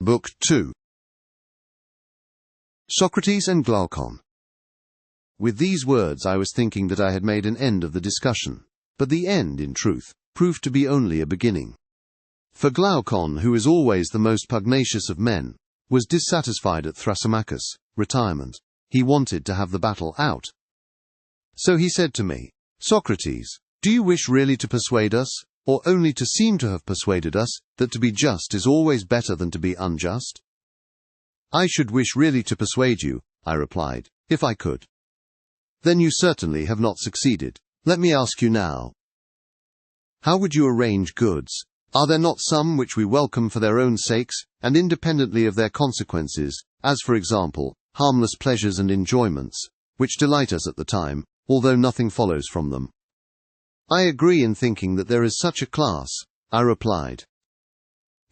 Book 2. Socrates and Glaucon. With these words I was thinking that I had made an end of the discussion, but the end, in truth, proved to be only a beginning. For Glaucon, who is always the most pugnacious of men, was dissatisfied at Thrasymachus' retirement. He wanted to have the battle out. So he said to me, "Socrates, do you wish really to persuade us, or only to seem to have persuaded us, that to be just is always better than to be unjust?" "I should wish really to persuade you," I replied, "if I could." "Then you certainly have not succeeded. Let me ask you now. How would you arrange goods? Are there not some which we welcome for their own sakes, and independently of their consequences, as for example, harmless pleasures and enjoyments, which delight us at the time, although nothing follows from them?" "I agree in thinking that there is such a class," I replied.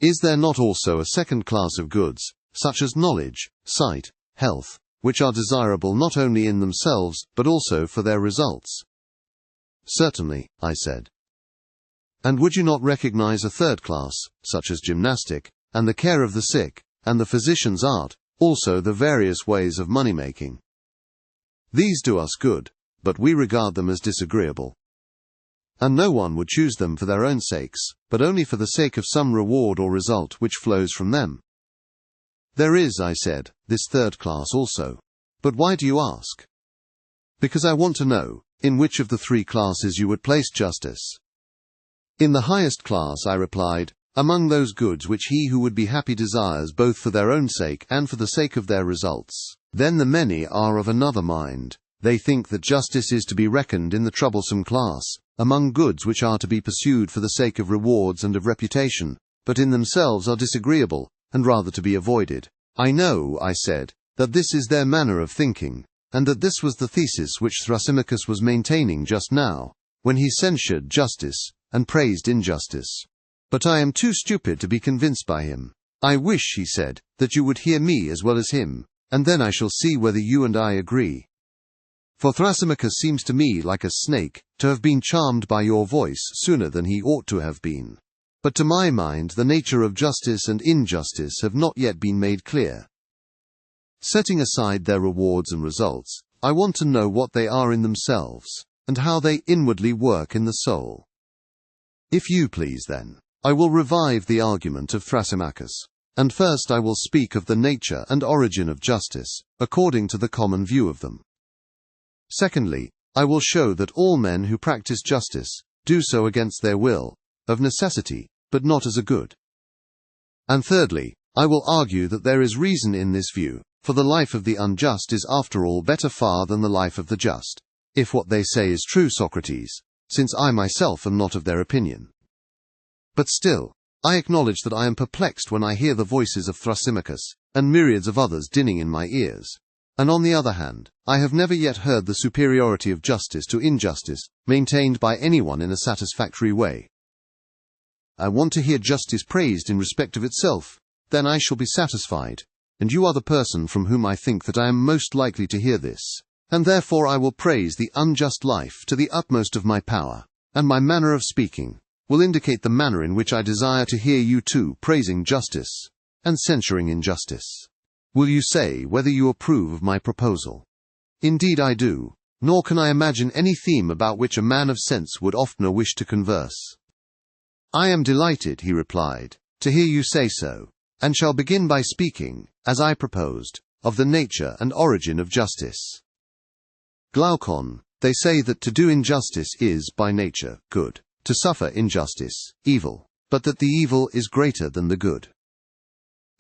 "Is there not also a second class of goods, such as knowledge, sight, health, which are desirable not only in themselves, but also for their results?" "Certainly," I said. "And would you not recognize a third class, such as gymnastic, and the care of the sick, and the physician's art, also the various ways of money-making? These do us good, but we regard them as disagreeable. And no one would choose them for their own sakes, but only for the sake of some reward or result which flows from them." "There is," I said, "this third class also. But why do you ask?" "Because I want to know, in which of the three classes you would place justice." "In the highest class," I replied, "among those goods which he who would be happy desires both for their own sake and for the sake of their results. Then the many are of another mind. They think that justice is to be reckoned in the troublesome class, among goods which are to be pursued for the sake of rewards and of reputation, but in themselves are disagreeable, and rather to be avoided. I know," I said, "that this is their manner of thinking, and that this was the thesis which Thrasymachus was maintaining just now, when he censured justice and praised injustice. But I am too stupid to be convinced by him. I wish," he said, "that you would hear me as well as him, and then I shall see whether you and I agree. For Thrasymachus seems to me like a snake, to have been charmed by your voice sooner than he ought to have been. But to my mind the nature of justice and injustice have not yet been made clear. Setting aside their rewards and results, I want to know what they are in themselves, and how they inwardly work in the soul. If you please, then, I will revive the argument of Thrasymachus, and first I will speak of the nature and origin of justice, according to the common view of them. Secondly, I will show that all men who practice justice do so against their will, of necessity, but not as a good. And thirdly, I will argue that there is reason in this view, for the life of the unjust is after all better far than the life of the just, if what they say is true, Socrates, since I myself am not of their opinion. But still, I acknowledge that I am perplexed when I hear the voices of Thrasymachus, and myriads of others dinning in my ears. And on the other hand, I have never yet heard the superiority of justice to injustice maintained by anyone in a satisfactory way. I want to hear justice praised in respect of itself, then I shall be satisfied, and you are the person from whom I think that I am most likely to hear this, and therefore I will praise the unjust life to the utmost of my power, and my manner of speaking will indicate the manner in which I desire to hear you too praising justice and censuring injustice. Will you say whether you approve of my proposal? Indeed I do, nor can I imagine any theme about which a man of sense would oftener wish to converse." "I am delighted," he replied, "to hear you say so, and shall begin by speaking, as I proposed, of the nature and origin of justice. Glaucon, they say that to do injustice is, by nature, good, to suffer injustice, evil, but that the evil is greater than the good.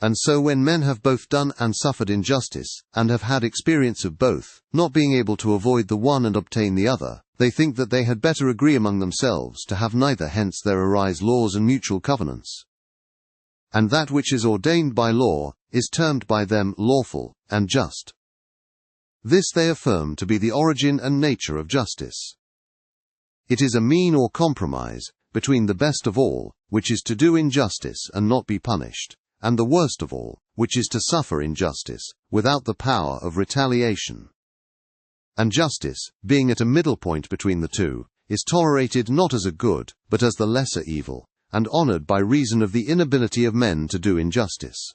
And so when men have both done and suffered injustice, and have had experience of both, not being able to avoid the one and obtain the other, they think that they had better agree among themselves to have neither, hence there arise laws and mutual covenants. And that which is ordained by law is termed by them lawful and just. This they affirm to be the origin and nature of justice. It is a mean or compromise between the best of all, which is to do injustice and not be punished, and the worst of all, which is to suffer injustice, without the power of retaliation. And justice, being at a middle point between the two, is tolerated not as a good, but as the lesser evil, and honored by reason of the inability of men to do injustice.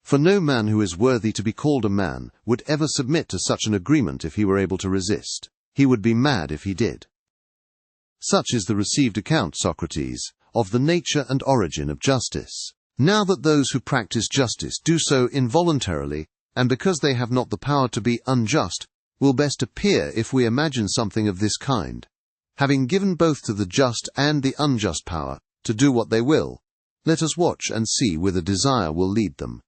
For no man who is worthy to be called a man would ever submit to such an agreement if he were able to resist. He would be mad if he did. Such is the received account, Socrates, of the nature and origin of justice. Now that those who practice justice do so involuntarily, and because they have not the power to be unjust, will best appear if we imagine something of this kind. Having given both to the just and the unjust power to do what they will, let us watch and see whither desire will lead them.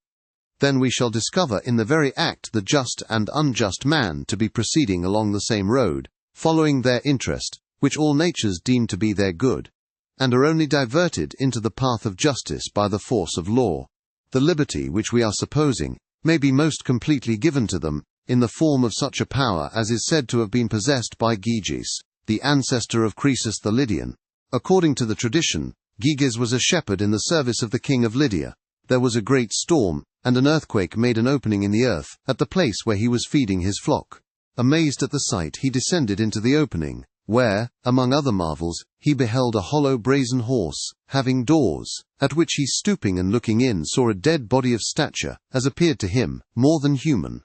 Then we shall discover in the very act the just and unjust man to be proceeding along the same road, following their interest, which all natures deem to be their good, and are only diverted into the path of justice by the force of law. The liberty which we are supposing may be most completely given to them in the form of such a power as is said to have been possessed by Gyges, the ancestor of Croesus the Lydian. According to the tradition, Gyges was a shepherd in the service of the king of Lydia. There was a great storm, and an earthquake made an opening in the earth at the place where he was feeding his flock. Amazed at the sight, he descended into the opening, where, among other marvels, he beheld a hollow brazen horse, having doors, at which he, stooping and looking in, saw a dead body of stature, as appeared to him, more than human,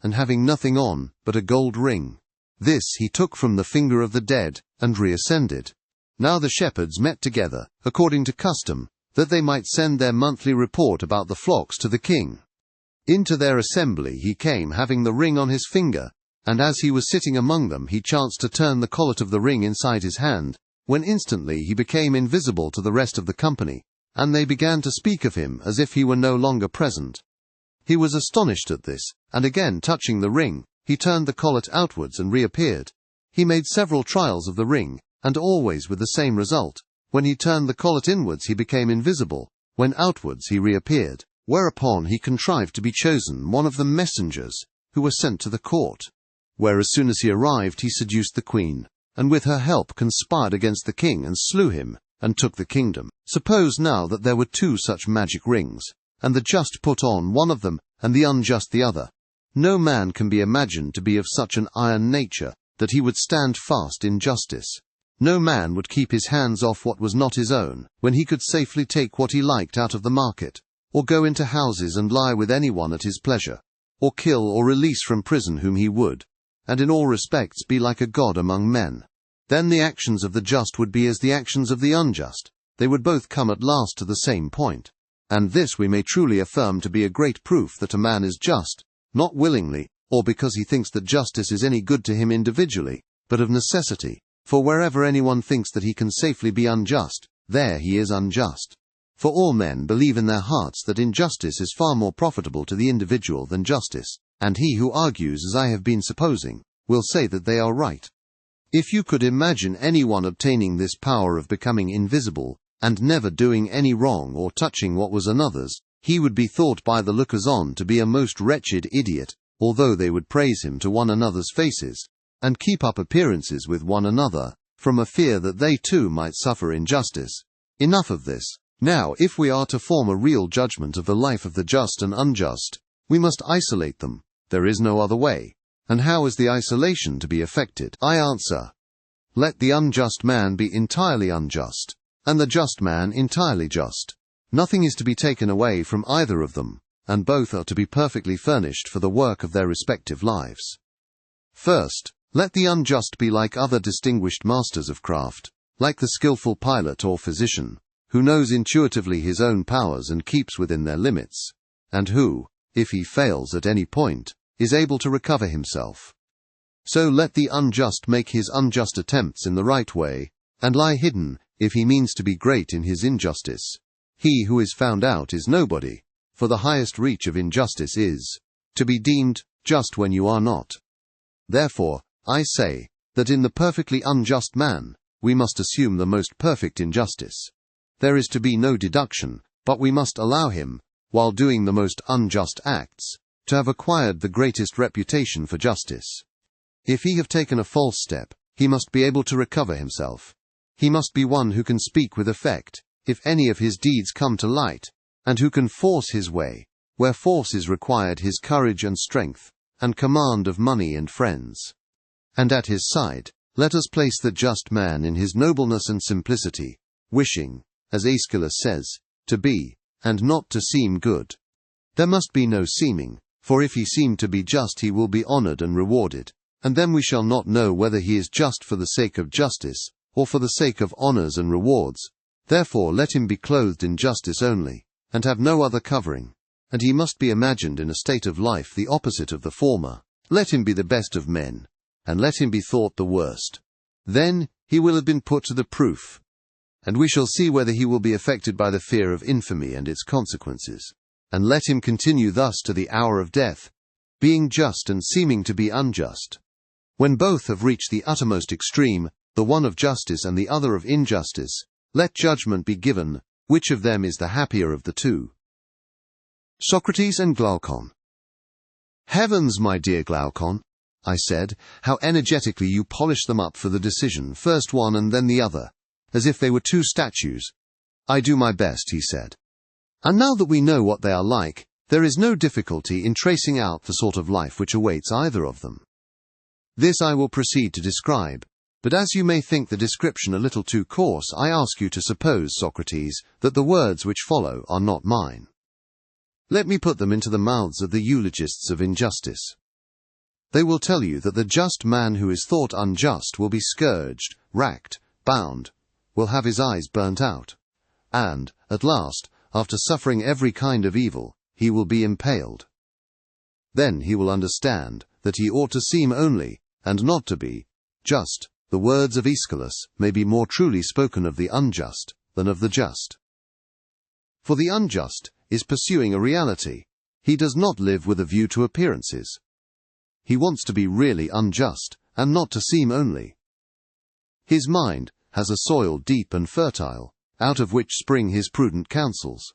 and having nothing on but a gold ring. This he took from the finger of the dead, and reascended. Now the shepherds met together, according to custom, that they might send their monthly report about the flocks to the king. Into their assembly he came, having the ring on his finger, and as he was sitting among them he chanced to turn the collet of the ring inside his hand, when instantly he became invisible to the rest of the company, and they began to speak of him as if he were no longer present. He was astonished at this, and again touching the ring, he turned the collet outwards and reappeared. He made several trials of the ring, and always with the same result. When he turned the collet inwards he became invisible, when outwards he reappeared, whereupon he contrived to be chosen one of the messengers who were sent to the court, where as soon as he arrived he seduced the queen, and with her help conspired against the king and slew him, and took the kingdom. Suppose now that there were two such magic rings, and the just put on one of them, and the unjust the other. No man can be imagined to be of such an iron nature that he would stand fast in justice. No man would keep his hands off what was not his own, when he could safely take what he liked out of the market, or go into houses and lie with anyone at his pleasure, or kill or release from prison whom he would, and in all respects be like a god among men. Then the actions of the just would be as the actions of the unjust. They would both come at last to the same point. And this we may truly affirm to be a great proof that a man is just, not willingly, or because he thinks that justice is any good to him individually, but of necessity. For wherever anyone thinks that he can safely be unjust, there he is unjust. For all men believe in their hearts that injustice is far more profitable to the individual than justice, and he who argues as I have been supposing, will say that they are right. If you could imagine anyone obtaining this power of becoming invisible, and never doing any wrong or touching what was another's, he would be thought by the lookers-on to be a most wretched idiot, although they would praise him to one another's faces, and keep up appearances with one another, from a fear that they too might suffer injustice. Enough of this. Now, if we are to form a real judgment of the life of the just and unjust, we must isolate them. There is no other way. And how is the isolation to be effected? I answer, let the unjust man be entirely unjust, and the just man entirely just. Nothing is to be taken away from either of them, and both are to be perfectly furnished for the work of their respective lives. First, let the unjust be like other distinguished masters of craft, like the skillful pilot or physician, who knows intuitively his own powers and keeps within their limits, and who, if he fails at any point, is able to recover himself. So let the unjust make his unjust attempts in the right way, and lie hidden, if he means to be great in his injustice. He who is found out is nobody, for the highest reach of injustice is to be deemed just when you are not. Therefore, I say, that in the perfectly unjust man, we must assume the most perfect injustice. There is to be no deduction, but we must allow him, while doing the most unjust acts, to have acquired the greatest reputation for justice. If he have taken a false step, he must be able to recover himself. He must be one who can speak with effect, if any of his deeds come to light, and who can force his way, where force is required, his courage and strength, and command of money and friends. And at his side, let us place the just man in his nobleness and simplicity, wishing, as Aeschylus says, to be, and not to seem good. There must be no seeming, for if he seem to be just he will be honored and rewarded, and then we shall not know whether he is just for the sake of justice, or for the sake of honors and rewards. Therefore let him be clothed in justice only, and have no other covering, and he must be imagined in a state of life the opposite of the former. Let him be the best of men, and let him be thought the worst. Then he will have been put to the proof, and we shall see whether he will be affected by the fear of infamy and its consequences. And let him continue thus to the hour of death, being just and seeming to be unjust. When both have reached the uttermost extreme, the one of justice and the other of injustice, let judgment be given, which of them is the happier of the two. Socrates and Glaucon. Heavens, my dear Glaucon, I said, how energetically you polish them up for the decision, first one and then the other, as if they were two statues. I do my best, he said. And now that we know what they are like, there is no difficulty in tracing out the sort of life which awaits either of them. This I will proceed to describe, but as you may think the description a little too coarse, I ask you to suppose, Socrates, that the words which follow are not mine. Let me put them into the mouths of the eulogists of injustice. They will tell you that the just man who is thought unjust will be scourged, racked, bound, will have his eyes burnt out, and, at last, after suffering every kind of evil, he will be impaled. Then he will understand that he ought to seem only, and not to be, just. The words of Aeschylus may be more truly spoken of the unjust than of the just. For the unjust is pursuing a reality. He does not live with a view to appearances. He wants to be really unjust, and not to seem only. His mind has a soil deep and fertile, out of which spring his prudent counsels.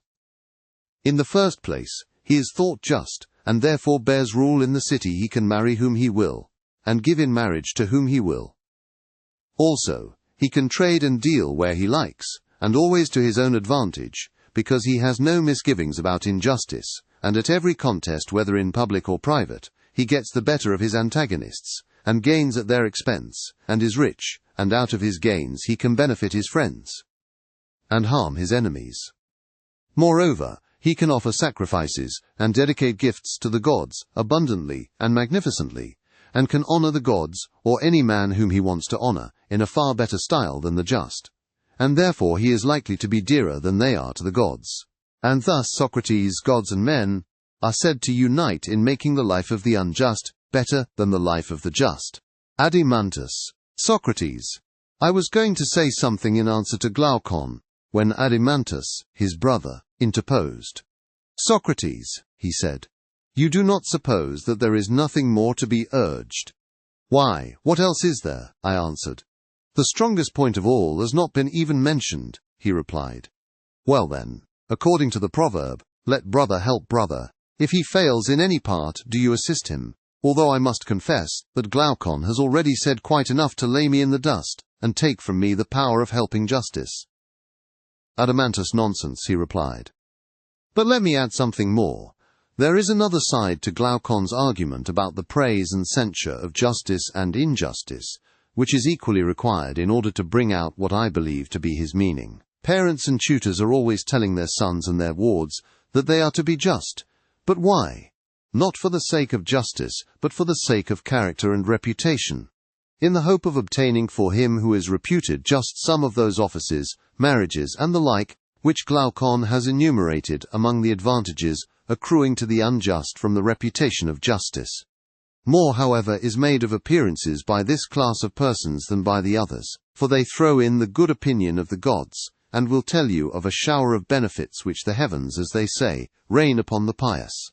In the first place, he is thought just, and therefore bears rule in the city. He can marry whom he will, and give in marriage to whom he will. Also, he can trade and deal where he likes, and always to his own advantage, because he has no misgivings about injustice, and at every contest, whether in public or private, he gets the better of his antagonists, and gains at their expense, and is rich, and out of his gains he can benefit his friends, and harm his enemies. Moreover, he can offer sacrifices, and dedicate gifts to the gods, abundantly and magnificently, and can honor the gods, or any man whom he wants to honor, in a far better style than the just, and therefore he is likely to be dearer than they are to the gods. And thus, Socrates, gods and men are said to unite in making the life of the unjust better than the life of the just. Adeimantus. Socrates. I was going to say something in answer to Glaucon, when Adeimantus, his brother, interposed. Socrates, he said, you do not suppose that there is nothing more to be urged? Why, what else is there? I answered. The strongest point of all has not been even mentioned, he replied. Well then, according to the proverb, let brother help brother. If he fails in any part, do you assist him, although I must confess that Glaucon has already said quite enough to lay me in the dust, and take from me the power of helping justice. Adeimantus, nonsense, he replied. But let me add something more. There is another side to Glaucon's argument about the praise and censure of justice and injustice, which is equally required in order to bring out what I believe to be his meaning. Parents and tutors are always telling their sons and their wards that they are to be just. But why? Not for the sake of justice, but for the sake of character and reputation, in the hope of obtaining for him who is reputed just some of those offices, marriages, and the like, which Glaucon has enumerated among the advantages accruing to the unjust from the reputation of justice. More, however, is made of appearances by this class of persons than by the others, for they throw in the good opinion of the gods, and will tell you of a shower of benefits which the heavens, as they say, rain upon the pious.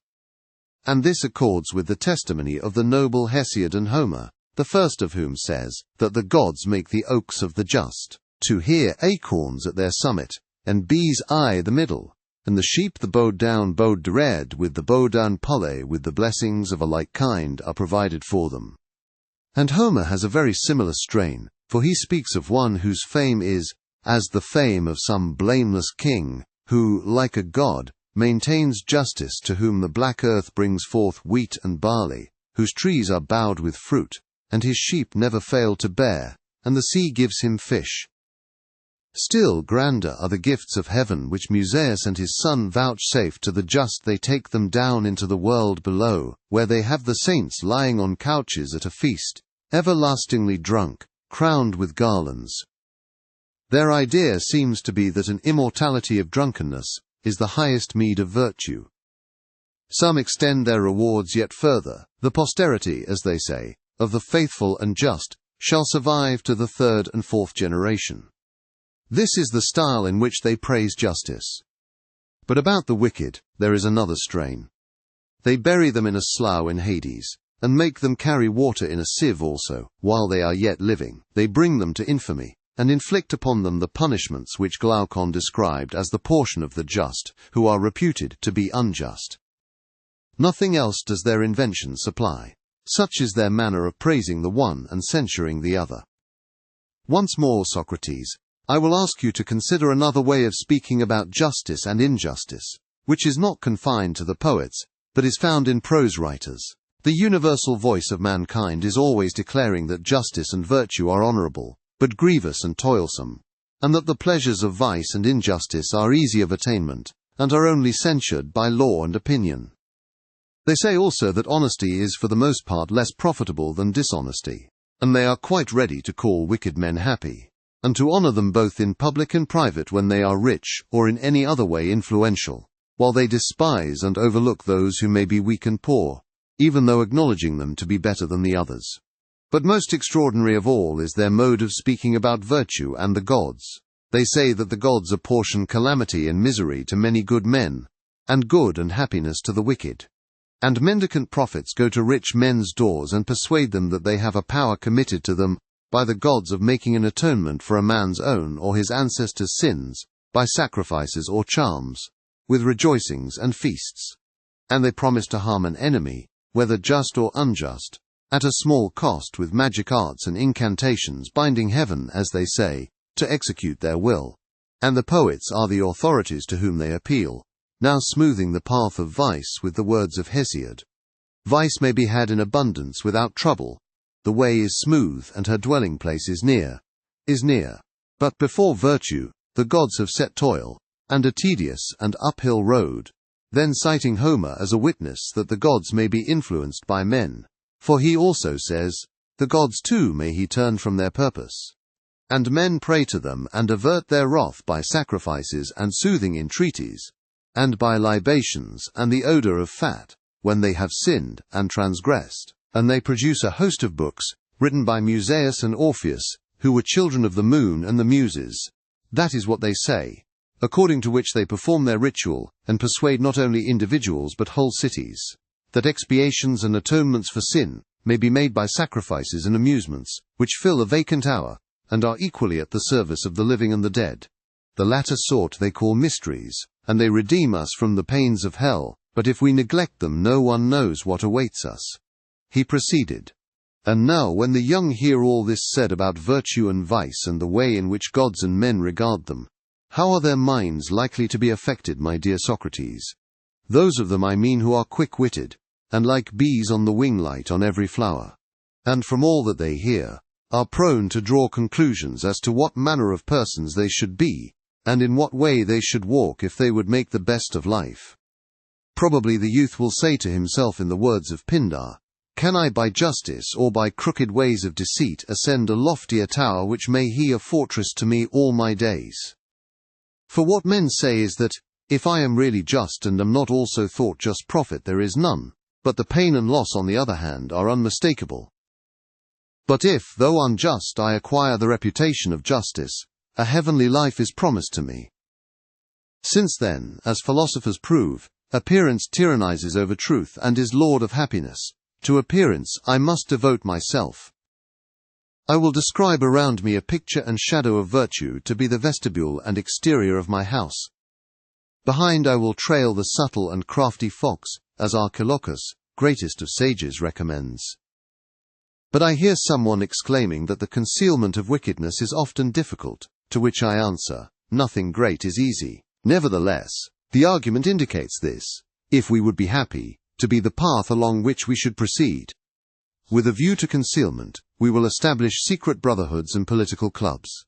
And this accords with the testimony of the noble Hesiod and Homer, the first of whom says that the gods make the oaks of the just to hear acorns at their summit, and bees' eye the middle, and the sheep the bowed down red with the bowed down pulle with the blessings of a like kind are provided for them. And Homer has a very similar strain, for he speaks of one whose fame is as the fame of some blameless king, who, like a god, maintains justice, to whom the black earth brings forth wheat and barley, whose trees are bowed with fruit, and his sheep never fail to bear, and the sea gives him fish. Still grander are the gifts of heaven which Musaeus and his son vouchsafe to the just. They take them down into the world below, where they have the saints lying on couches at a feast, everlastingly drunk, crowned with garlands. Their idea seems to be that an immortality of drunkenness is the highest meed of virtue. Some extend their rewards yet further. The posterity, as they say, of the faithful and just shall survive to the third and fourth generation. This is the style in which they praise justice. But about the wicked there is another strain. They bury them in a slough in Hades, and make them carry water in a sieve also, while they are yet living. They bring them to infamy, and inflict upon them the punishments which Glaucon described as the portion of the just, who are reputed to be unjust. Nothing else does their invention supply. Such is their manner of praising the one and censuring the other. Once more, Socrates, I will ask you to consider another way of speaking about justice and injustice, which is not confined to the poets, but is found in prose writers. The universal voice of mankind is always declaring that justice and virtue are honorable, but grievous and toilsome, and that the pleasures of vice and injustice are easy of attainment, and are only censured by law and opinion. They say also that honesty is for the most part less profitable than dishonesty, and they are quite ready to call wicked men happy, and to honor them both in public and private when they are rich or in any other way influential, while they despise and overlook those who may be weak and poor, even though acknowledging them to be better than the others. But most extraordinary of all is their mode of speaking about virtue and the gods. They say that the gods apportion calamity and misery to many good men, and good and happiness to the wicked. And mendicant prophets go to rich men's doors and persuade them that they have a power committed to them by the gods of making an atonement for a man's own or his ancestors' sins, by sacrifices or charms, with rejoicings and feasts. And they promise to harm an enemy, whether just or unjust, at a small cost, with magic arts and incantations, binding heaven, as they say, to execute their will. And the poets are the authorities to whom they appeal, now smoothing the path of vice with the words of Hesiod. Vice may be had in abundance without trouble. The way is smooth, and her dwelling place is near. But before virtue, the gods have set toil, and a tedious and uphill road. Then citing Homer as a witness that the gods may be influenced by men, for he also says, the gods too may he turn from their purpose. And men pray to them and avert their wrath by sacrifices and soothing entreaties, and by libations and the odor of fat, when they have sinned and transgressed. And they produce a host of books, written by Musaeus and Orpheus, who were children of the moon and the muses. That is what they say, according to which they perform their ritual, and persuade not only individuals but whole cities, that expiations and atonements for sin may be made by sacrifices and amusements, which fill a vacant hour, and are equally at the service of the living and the dead. The latter sort they call mysteries, and they redeem us from the pains of hell, but if we neglect them no one knows what awaits us. He proceeded, and now when the young hear all this said about virtue and vice and the way in which gods and men regard them, how are their minds likely to be affected, my dear Socrates? Those of them I mean who are quick-witted, and like bees on the wing light on every flower, and from all that they hear, are prone to draw conclusions as to what manner of persons they should be, and in what way they should walk if they would make the best of life. Probably the youth will say to himself in the words of Pindar, can I by justice or by crooked ways of deceit ascend a loftier tower which may he a fortress to me all my days? For what men say is that, if I am really just and am not also thought just profit there is none, but the pain and loss on the other hand are unmistakable. But if, though unjust, I acquire the reputation of justice, a heavenly life is promised to me. Since then, as philosophers prove, appearance tyrannizes over truth and is lord of happiness, to appearance I must devote myself. I will describe around me a picture and shadow of virtue to be the vestibule and exterior of my house. Behind I will trail the subtle and crafty fox, as Archilochus, greatest of sages, recommends. But I hear someone exclaiming that the concealment of wickedness is often difficult, to which I answer, nothing great is easy. Nevertheless, the argument indicates this, if we would be happy, to be the path along which we should proceed. With a view to concealment, we will establish secret brotherhoods and political clubs.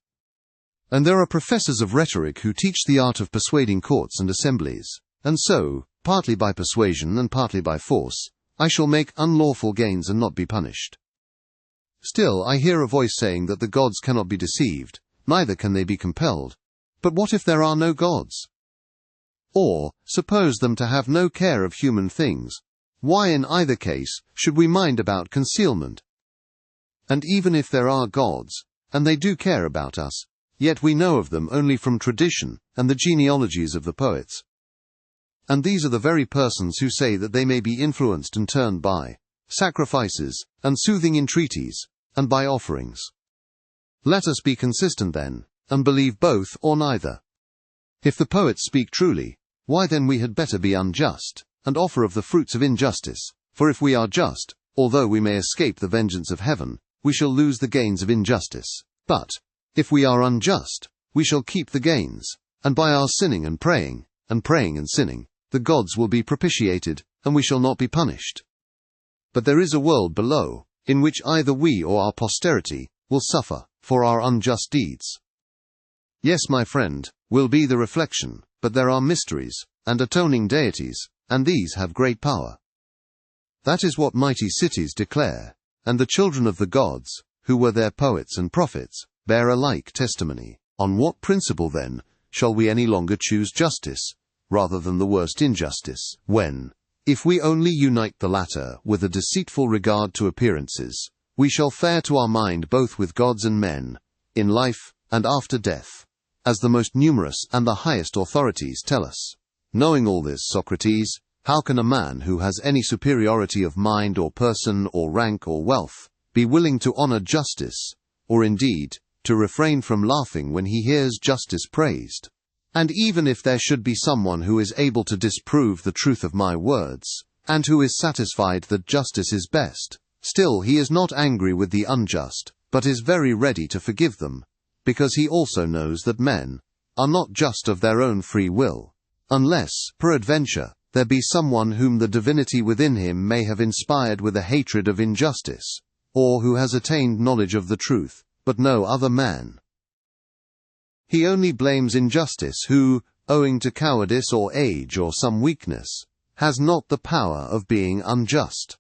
And there are professors of rhetoric who teach the art of persuading courts and assemblies, and so, partly by persuasion and partly by force, I shall make unlawful gains and not be punished. Still, I hear a voice saying that the gods cannot be deceived, neither can they be compelled. But what if there are no gods? Or, suppose them to have no care of human things, why in either case should we mind about concealment? And even if there are gods, and they do care about us, yet we know of them only from tradition and the genealogies of the poets. And these are the very persons who say that they may be influenced and turned by sacrifices and soothing entreaties, and by offerings. Let us be consistent then, and believe both or neither. If the poets speak truly, why then we had better be unjust, and offer of the fruits of injustice, for if we are just, although we may escape the vengeance of heaven, we shall lose the gains of injustice. But, if we are unjust, we shall keep the gains, and by our sinning and praying and sinning, the gods will be propitiated, and we shall not be punished. But there is a world below, in which either we or our posterity will suffer for our unjust deeds. Yes, my friend, will be the reflection, but there are mysteries, and atoning deities, and these have great power. That is what mighty cities declare, and the children of the gods, who were their poets and prophets, bear a like testimony. On what principle, then, shall we any longer choose justice, rather than the worst injustice, when, if we only unite the latter with a deceitful regard to appearances, we shall fare to our mind both with gods and men, in life and after death, as the most numerous and the highest authorities tell us. Knowing all this, Socrates, how can a man who has any superiority of mind or person or rank or wealth be willing to honor justice, or indeed, to refrain from laughing when he hears justice praised? And even if there should be someone who is able to disprove the truth of my words, and who is satisfied that justice is best, still he is not angry with the unjust, but is very ready to forgive them, because he also knows that men are not just of their own free will, unless, peradventure, there be someone whom the divinity within him may have inspired with a hatred of injustice, or who has attained knowledge of the truth, but no other man. He only blames injustice who, owing to cowardice or age or some weakness, has not the power of being unjust.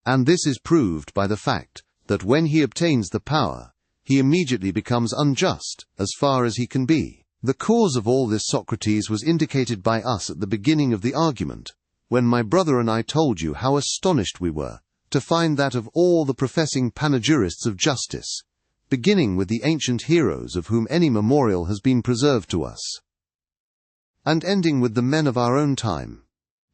And this is proved by the fact that when he obtains the power, he immediately becomes unjust as far as he can be. The cause of all this, Socrates, was indicated by us at the beginning of the argument, when my brother and I told you how astonished we were to find that of all the professing panegyrists of justice, beginning with the ancient heroes of whom any memorial has been preserved to us, and ending with the men of our own time,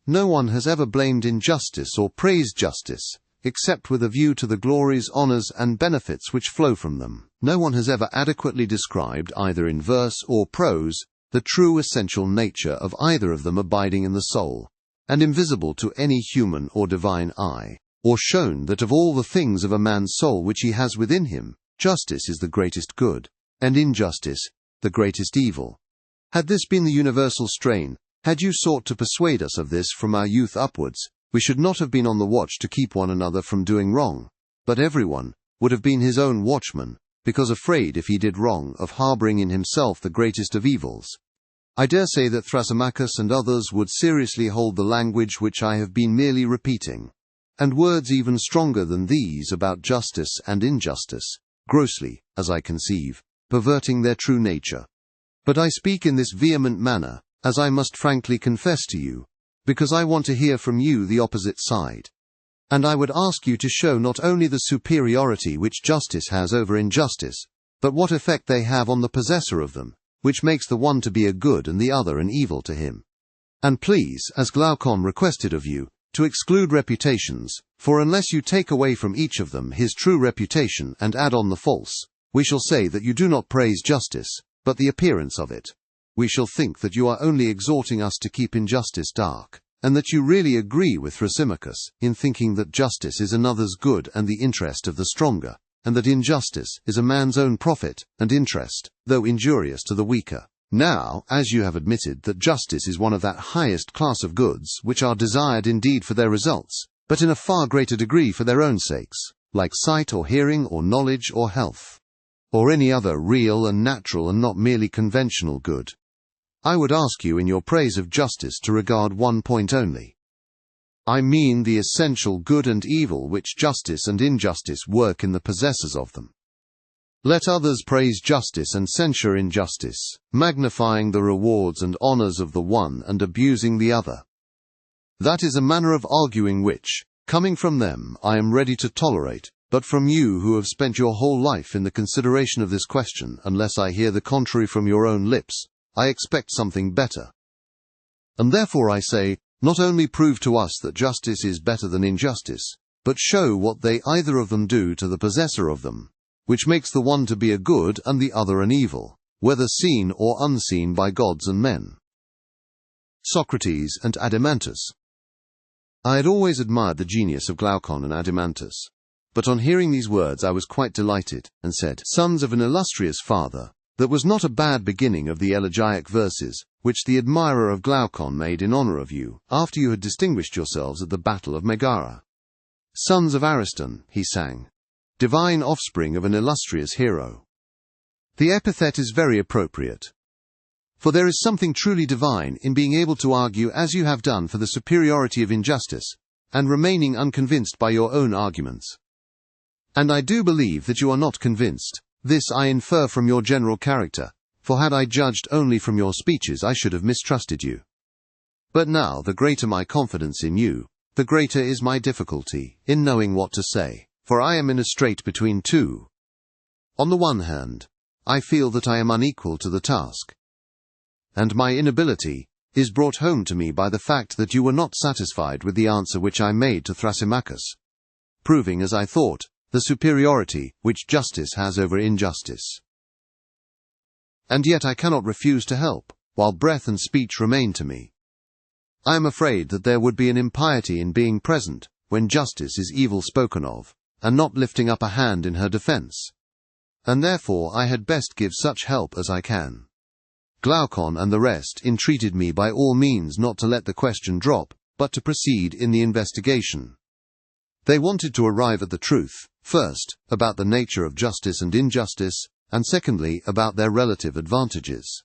no one has ever blamed injustice or praised justice, except with a view to the glories, honors, and benefits which flow from them. No one has ever adequately described, either in verse or prose, the true essential nature of either of them abiding in the soul, and invisible to any human or divine eye, or shown that of all the things of a man's soul which he has within him, justice is the greatest good, and injustice the greatest evil. Had this been the universal strain, had you sought to persuade us of this from our youth upwards, we should not have been on the watch to keep one another from doing wrong, but everyone would have been his own watchman, because afraid, if he did wrong, of harboring in himself the greatest of evils. I dare say that Thrasymachus and others would seriously hold the language which I have been merely repeating, and words even stronger than these about justice and injustice, grossly, as I conceive, perverting their true nature. But I speak in this vehement manner, as I must frankly confess to you, because I want to hear from you the opposite side. And I would ask you to show not only the superiority which justice has over injustice, but what effect they have on the possessor of them, which makes the one to be a good and the other an evil to him. And please, as Glaucon requested of you, to exclude reputations, for unless you take away from each of them his true reputation and add on the false, we shall say that you do not praise justice, but the appearance of it. We shall think that you are only exhorting us to keep injustice dark, and that you really agree with Thrasymachus in thinking that justice is another's good and the interest of the stronger, and that injustice is a man's own profit and interest, though injurious to the weaker. Now, as you have admitted that justice is one of that highest class of goods which are desired indeed for their results, but in a far greater degree for their own sakes, like sight or hearing or knowledge or health, or any other real and natural and not merely conventional good, I would ask you in your praise of justice to regard one point only. I mean the essential good and evil which justice and injustice work in the possessors of them. Let others praise justice and censure injustice, magnifying the rewards and honors of the one and abusing the other. That is a manner of arguing which, coming from them, I am ready to tolerate, but from you who have spent your whole life in the consideration of this question, unless I hear the contrary from your own lips, I expect something better. And therefore I say, not only prove to us that justice is better than injustice, but show what they either of them do to the possessor of them, which makes the one to be a good and the other an evil, whether seen or unseen by gods and men. Socrates and Adeimantus. I had always admired the genius of Glaucon and Adeimantus, but on hearing these words I was quite delighted, and said, Sons of an illustrious father, that was not a bad beginning of the elegiac verses, which the admirer of Glaucon made in honor of you, after you had distinguished yourselves at the battle of Megara. Sons of Ariston, he sang, divine offspring of an illustrious hero. The epithet is very appropriate. For there is something truly divine in being able to argue as you have done for the superiority of injustice, and remaining unconvinced by your own arguments. And I do believe that you are not convinced. This I infer from your general character, for had I judged only from your speeches I should have mistrusted you. But now the greater my confidence in you, the greater is my difficulty in knowing what to say, for I am in a strait between two. On the one hand, I feel that I am unequal to the task, and my inability is brought home to me by the fact that you were not satisfied with the answer which I made to Thrasymachus, proving, as I thought, the superiority which justice has over injustice. And yet I cannot refuse to help, while breath and speech remain to me. I am afraid that there would be an impiety in being present when justice is evil spoken of, and not lifting up a hand in her defense. And therefore I had best give such help as I can. Glaucon and the rest entreated me by all means not to let the question drop, but to proceed in the investigation. They wanted to arrive at the truth, first, about the nature of justice and injustice, and secondly, about their relative advantages.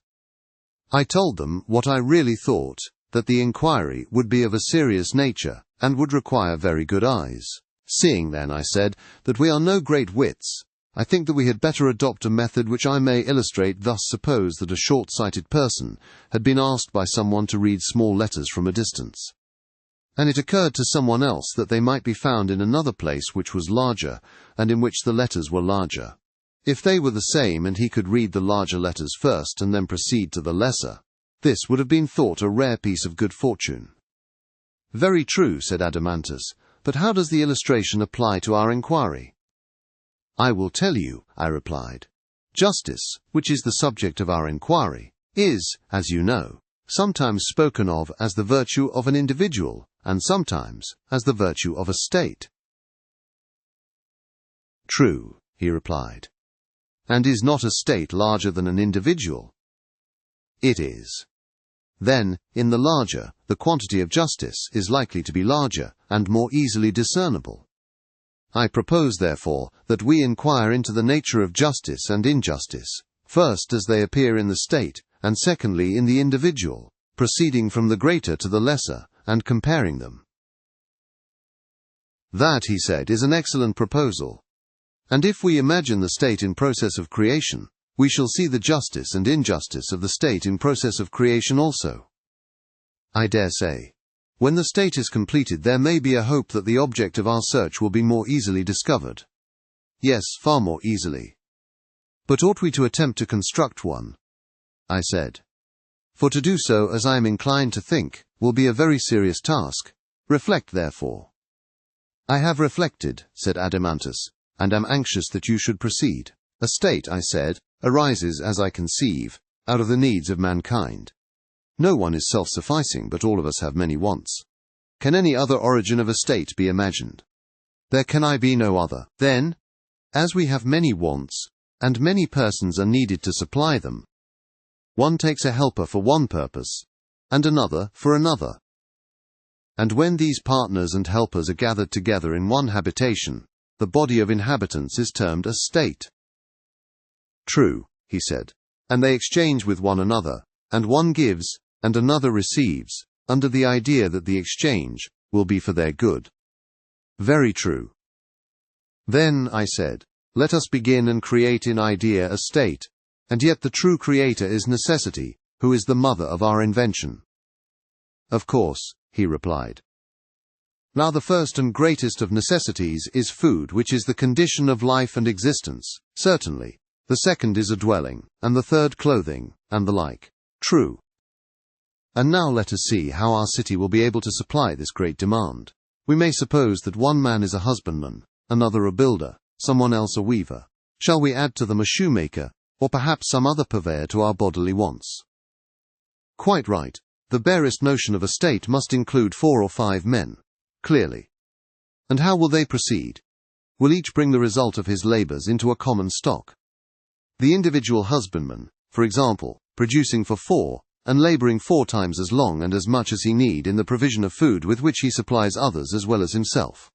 I told them what I really thought, that the inquiry would be of a serious nature, and would require very good eyes. Seeing then, I said, that we are no great wits, I think that we had better adopt a method which I may illustrate. Thus suppose that a short-sighted person had been asked by someone to read small letters from a distance, and it occurred to someone else that they might be found in another place which was larger, and in which the letters were larger. If they were the same and he could read the larger letters first and then proceed to the lesser, this would have been thought a rare piece of good fortune. Very true, said Adeimantus, but how does the illustration apply to our inquiry? I will tell you, I replied. Justice, which is the subject of our inquiry, is, as you know, sometimes spoken of as the virtue of an individual, and sometimes as the virtue of a state. True, he replied. And is not a state larger than an individual? It is. Then, in the larger, the quantity of justice is likely to be larger, and more easily discernible. I propose, therefore, that we inquire into the nature of justice and injustice, first as they appear in the state, and secondly in the individual, proceeding from the greater to the lesser, and comparing them. That, he said, is an excellent proposal. And if we imagine the state in process of creation, we shall see the justice and injustice of the state in process of creation also. I dare say, when the state is completed, there may be a hope that the object of our search will be more easily discovered. Yes, far more easily. But ought we to attempt to construct one? I said. For to do so, as I am inclined to think, will be a very serious task. Reflect, therefore. I have reflected, said Adeimantus, and am anxious that you should proceed. A state, I said, arises, as I conceive, out of the needs of mankind. No one is self-sufficing, but all of us have many wants. Can any other origin of a state be imagined? There can be no other. Then, as we have many wants, and many persons are needed to supply them, one takes a helper for one purpose, and another for another. And when these partners and helpers are gathered together in one habitation, the body of inhabitants is termed a state. True, he said. And they exchange with one another, and one gives, and another receives, under the idea that the exchange will be for their good. Very true. Then, I said, let us begin and create in idea a state, and yet the true creator is necessity, who is the mother of our invention. Of course, he replied. Now the first and greatest of necessities is food, which is the condition of life and existence, certainly. The second is a dwelling, and the third clothing, and the like. True. And now let us see how our city will be able to supply this great demand. We may suppose that one man is a husbandman, another a builder, someone else a weaver. Shall we add to them a shoemaker, or perhaps some other purveyor to our bodily wants? Quite right. The barest notion of a state must include 4 or 5 men. Clearly. And how will they proceed? Will each bring the result of his labors into a common stock? The individual husbandman, for example, producing for 4, and laboring 4 times as long and as much as he need in the provision of food with which he supplies others as well as himself.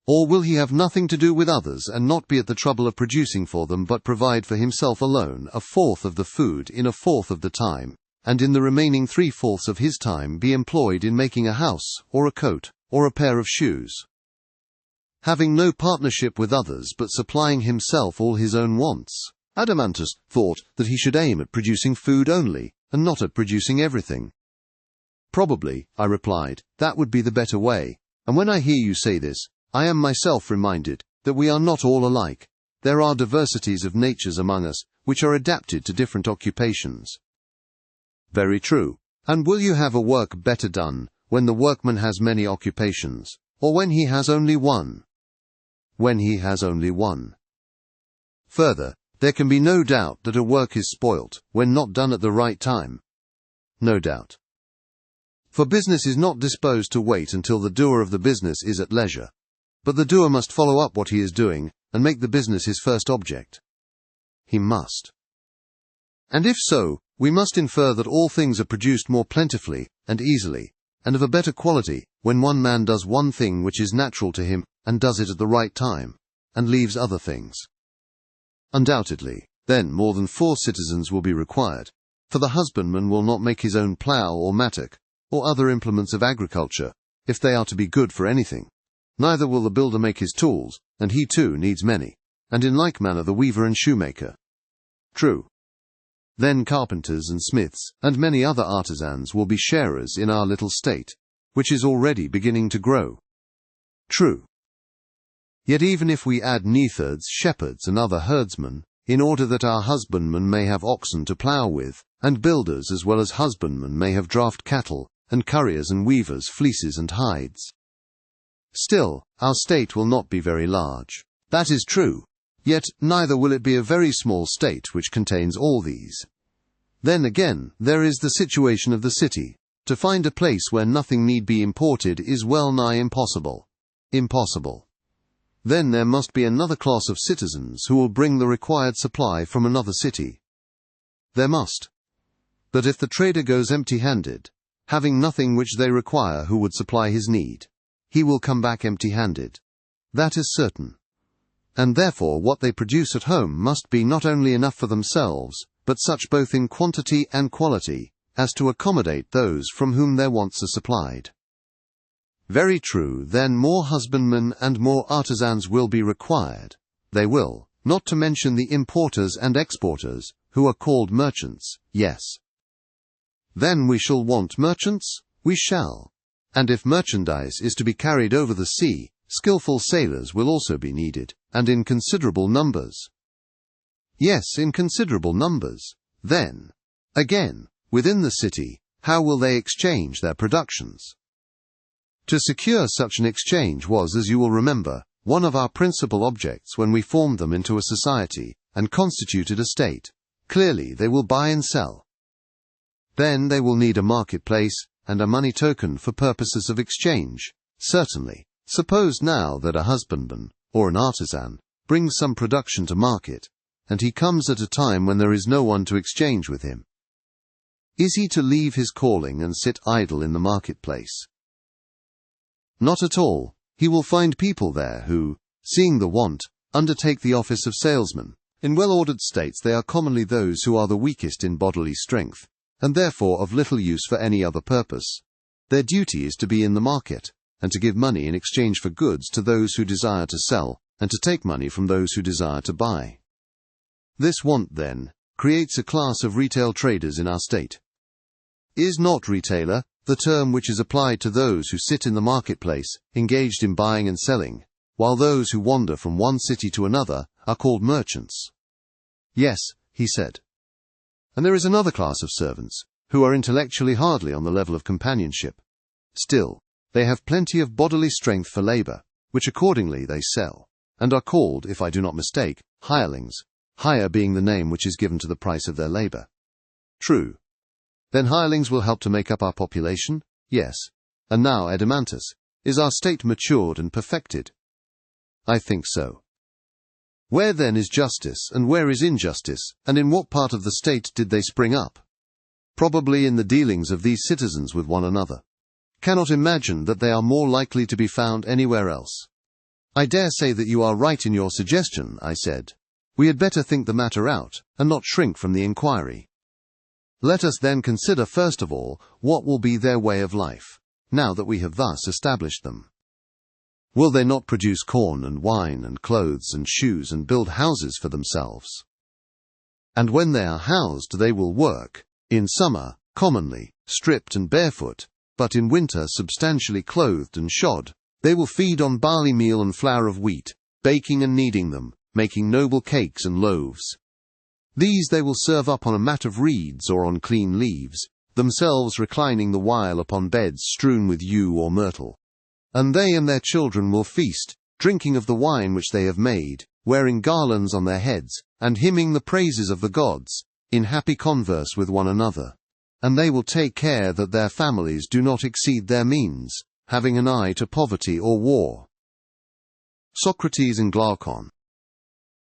Or will he have nothing to do with others and not be at the trouble of producing for them, but provide for himself alone 1/4 of the food in 1/4 of the time, and in the remaining 3/4 of his time be employed in making a house, or a coat, or a pair of shoes? Having no partnership with others but supplying himself all his own wants, Adeimantus thought that he should aim at producing food only, and not at producing everything. Probably, I replied, that would be the better way, and when I hear you say this, I am myself reminded that we are not all alike. There are diversities of natures among us, which are adapted to different occupations. Very true. And will you have a work better done when the workman has many occupations, or when he has only one? When he has only one. Further, there can be no doubt that a work is spoilt when not done at the right time. No doubt. For business is not disposed to wait until the doer of the business is at leisure, but the doer must follow up what he is doing and make the business his first object. He must. And if so, we must infer that all things are produced more plentifully and easily, and of a better quality, when one man does one thing which is natural to him, and does it at the right time, and leaves other things. Undoubtedly, then more than 4 citizens will be required, for the husbandman will not make his own plough or mattock, or other implements of agriculture, if they are to be good for anything. Neither will the builder make his tools, and he too needs many, and in like manner the weaver and shoemaker. True. Then carpenters and smiths, and many other artisans will be sharers in our little state, which is already beginning to grow. True. Yet even if we add neathers, shepherds, and other herdsmen, in order that our husbandmen may have oxen to plough with, and builders as well as husbandmen may have draught cattle, and curriers and weavers fleeces and hides, still, our state will not be very large. That is true. Yet neither will it be a very small state which contains all these. Then again, there is the situation of the city. To find a place where nothing need be imported is well nigh impossible. Impossible. Then there must be another class of citizens who will bring the required supply from another city. There must. But if the trader goes empty-handed, having nothing which they require who would supply his need, he will come back empty-handed. That is certain. And therefore what they produce at home must be not only enough for themselves, but such both in quantity and quality, as to accommodate those from whom their wants are supplied. Very true, then more husbandmen and more artisans will be required. They will, not to mention the importers and exporters, who are called merchants, yes. Then we shall want merchants? We shall. And if merchandise is to be carried over the sea, skillful sailors will also be needed, and in considerable numbers. Yes, in considerable numbers. Then, again, within the city, how will they exchange their productions? To secure such an exchange was, as you will remember, one of our principal objects when we formed them into a society, and constituted a state. Clearly they will buy and sell. Then they will need a marketplace, and a money token for purposes of exchange, certainly. Suppose now that a husbandman, or an artisan, brings some production to market, and he comes at a time when there is no one to exchange with him. Is he to leave his calling and sit idle in the marketplace? Not at all. He will find people there who, seeing the want, undertake the office of salesmen, In well-ordered states they are commonly those who are the weakest in bodily strength, and therefore of little use for any other purpose. Their duty is to be in the market, and to give money in exchange for goods to those who desire to sell, and to take money from those who desire to buy. This want, then, creates a class of retail traders in our state. Is not retailer the term which is applied to those who sit in the marketplace, engaged in buying and selling, while those who wander from one city to another are called merchants? Yes, he said. And there is another class of servants, who are intellectually hardly on the level of companionship. Still, they have plenty of bodily strength for labor, which accordingly they sell, and are called, if I do not mistake, hirelings, hire being the name which is given to the price of their labor. True. Then hirelings will help to make up our population? Yes. And now, Edemantus, is our state matured and perfected? I think so. Where then is justice, and where is injustice, and in what part of the state did they spring up? Probably in the dealings of these citizens with one another. Cannot imagine that they are more likely to be found anywhere else. I dare say that you are right in your suggestion, I said. We had better think the matter out, and not shrink from the inquiry. Let us then consider first of all what will be their way of life, now that we have thus established them. Will they not produce corn and wine and clothes and shoes and build houses for themselves? And when they are housed they will work, in summer, commonly, stripped and barefoot, but in winter substantially clothed and shod. They will feed on barley meal and flour of wheat, baking and kneading them, making noble cakes and loaves. These they will serve up on a mat of reeds or on clean leaves, themselves reclining the while upon beds strewn with yew or myrtle. And they and their children will feast, drinking of the wine which they have made, wearing garlands on their heads, and hymning the praises of the gods, in happy converse with one another. And they will take care that their families do not exceed their means, having an eye to poverty or war. Socrates and Glaucon.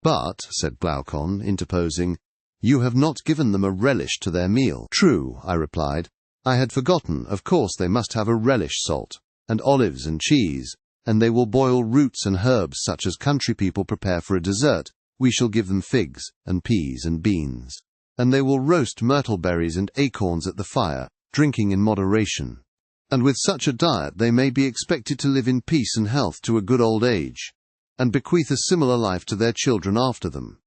But, said Glaucon, interposing, you have not given them a relish to their meal. True, I replied. I had forgotten, of course they must have a relish salt, and olives and cheese, and they will boil roots and herbs such as country people prepare for a dessert. We shall give them figs, and peas, and beans. And they will roast myrtle berries and acorns at the fire, drinking in moderation. And with such a diet they may be expected to live in peace and health to a good old age, and bequeath a similar life to their children after them.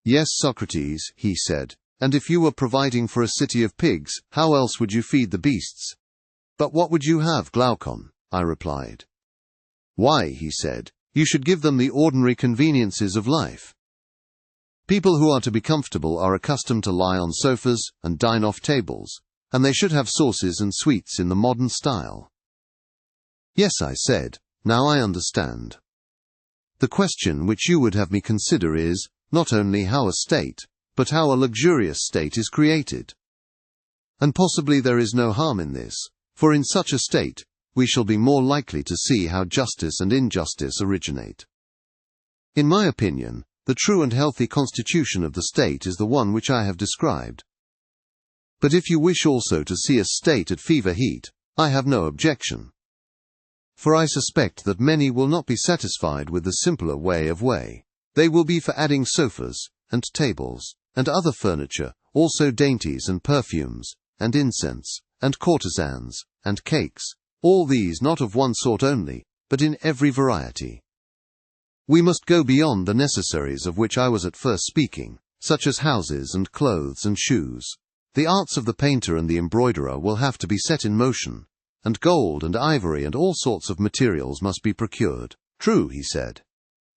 Yes, Socrates, he said, and if you were providing for a city of pigs, how else would you feed the beasts? But what would you have, Glaucon? I replied. Why, he said, you should give them the ordinary conveniences of life. People who are to be comfortable are accustomed to lie on sofas and dine off tables, and they should have sauces and sweets in the modern style. Yes, I said, now I understand. The question which you would have me consider is, not only how a state, but how a luxurious state is created. And possibly there is no harm in this, for in such a state, we shall be more likely to see how justice and injustice originate. In my opinion, the true and healthy constitution of the state is the one which I have described. But if you wish also to see a state at fever heat, I have no objection. For I suspect that many will not be satisfied with the simpler way. They will be for adding sofas, and tables, and other furniture, also dainties and perfumes, and incense, and courtesans, and cakes, all these not of one sort only, but in every variety. We must go beyond the necessaries of which I was at first speaking, such as houses and clothes and shoes. The arts of the painter and the embroiderer will have to be set in motion, and gold and ivory and all sorts of materials must be procured. True, he said.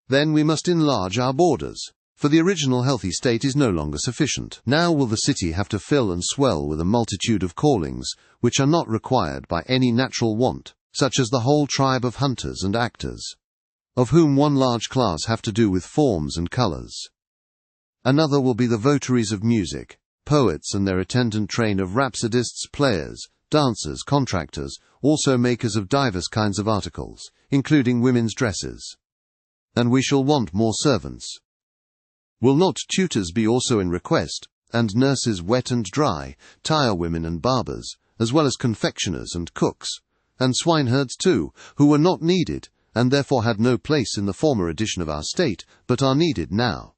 Then we must enlarge our borders, for the original healthy state is no longer sufficient. Now will the city have to fill and swell with a multitude of callings, which are not required by any natural want, such as the whole tribe of hunters and actors, of whom one large class have to do with forms and colours. Another will be the votaries of music, poets and their attendant train of rhapsodists, players, dancers, contractors, also makers of divers kinds of articles, including women's dresses. And we shall want more servants. Will not tutors be also in request, and nurses wet and dry, tire-women and barbers, as well as confectioners and cooks, and swineherds too, who were not needed, and therefore had no place in the former edition of our state, but are needed now?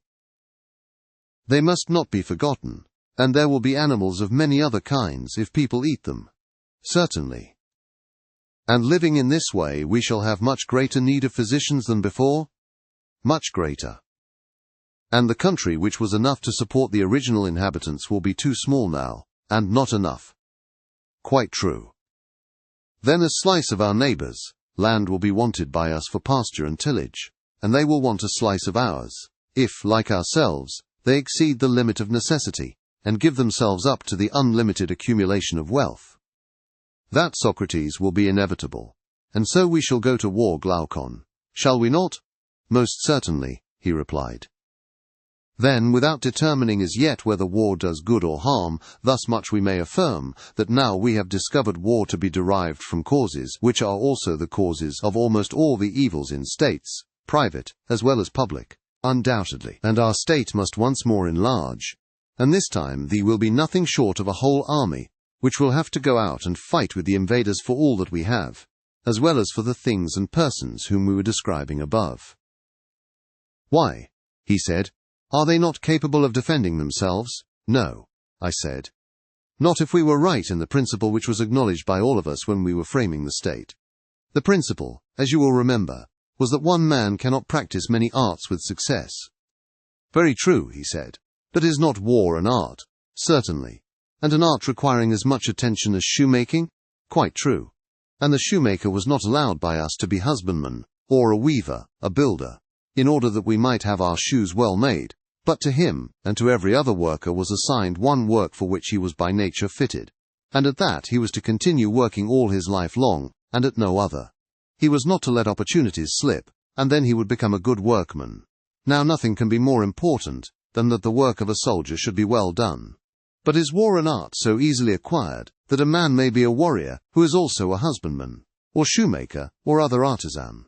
They must not be forgotten, and there will be animals of many other kinds if people eat them. Certainly. And living in this way we shall have much greater need of physicians than before? Much greater. And the country which was enough to support the original inhabitants will be too small now, and not enough. Quite true. Then a slice of our neighbors' land will be wanted by us for pasture and tillage, and they will want a slice of ours, if, like ourselves, they exceed the limit of necessity, and give themselves up to the unlimited accumulation of wealth. That, Socrates, will be inevitable, and so we shall go to war, Glaucon. Shall we not? Most certainly, he replied. Then, without determining as yet whether war does good or harm, thus much we may affirm, that now we have discovered war to be derived from causes, which are also the causes of almost all the evils in states, private as well as public, undoubtedly, and our state must once more enlarge, and this time there will be nothing short of a whole army, which will have to go out and fight with the invaders for all that we have, as well as for the things and persons whom we were describing above. Why? He said. Are they not capable of defending themselves? No, I said. Not if we were right in the principle which was acknowledged by all of us when we were framing the state. The principle, as you will remember, was that one man cannot practice many arts with success. Very true, he said. But is not war an art? Certainly. And an art requiring as much attention as shoemaking? Quite true. And the shoemaker was not allowed by us to be husbandman, or a weaver, a builder, in order that we might have our shoes well made. But to him, and to every other worker, was assigned one work for which he was by nature fitted, and at that he was to continue working all his life long, and at no other. He was not to let opportunities slip, and then he would become a good workman. Now nothing can be more important than that the work of a soldier should be well done. But is war an art so easily acquired, that a man may be a warrior who is also a husbandman, or shoemaker, or other artisan?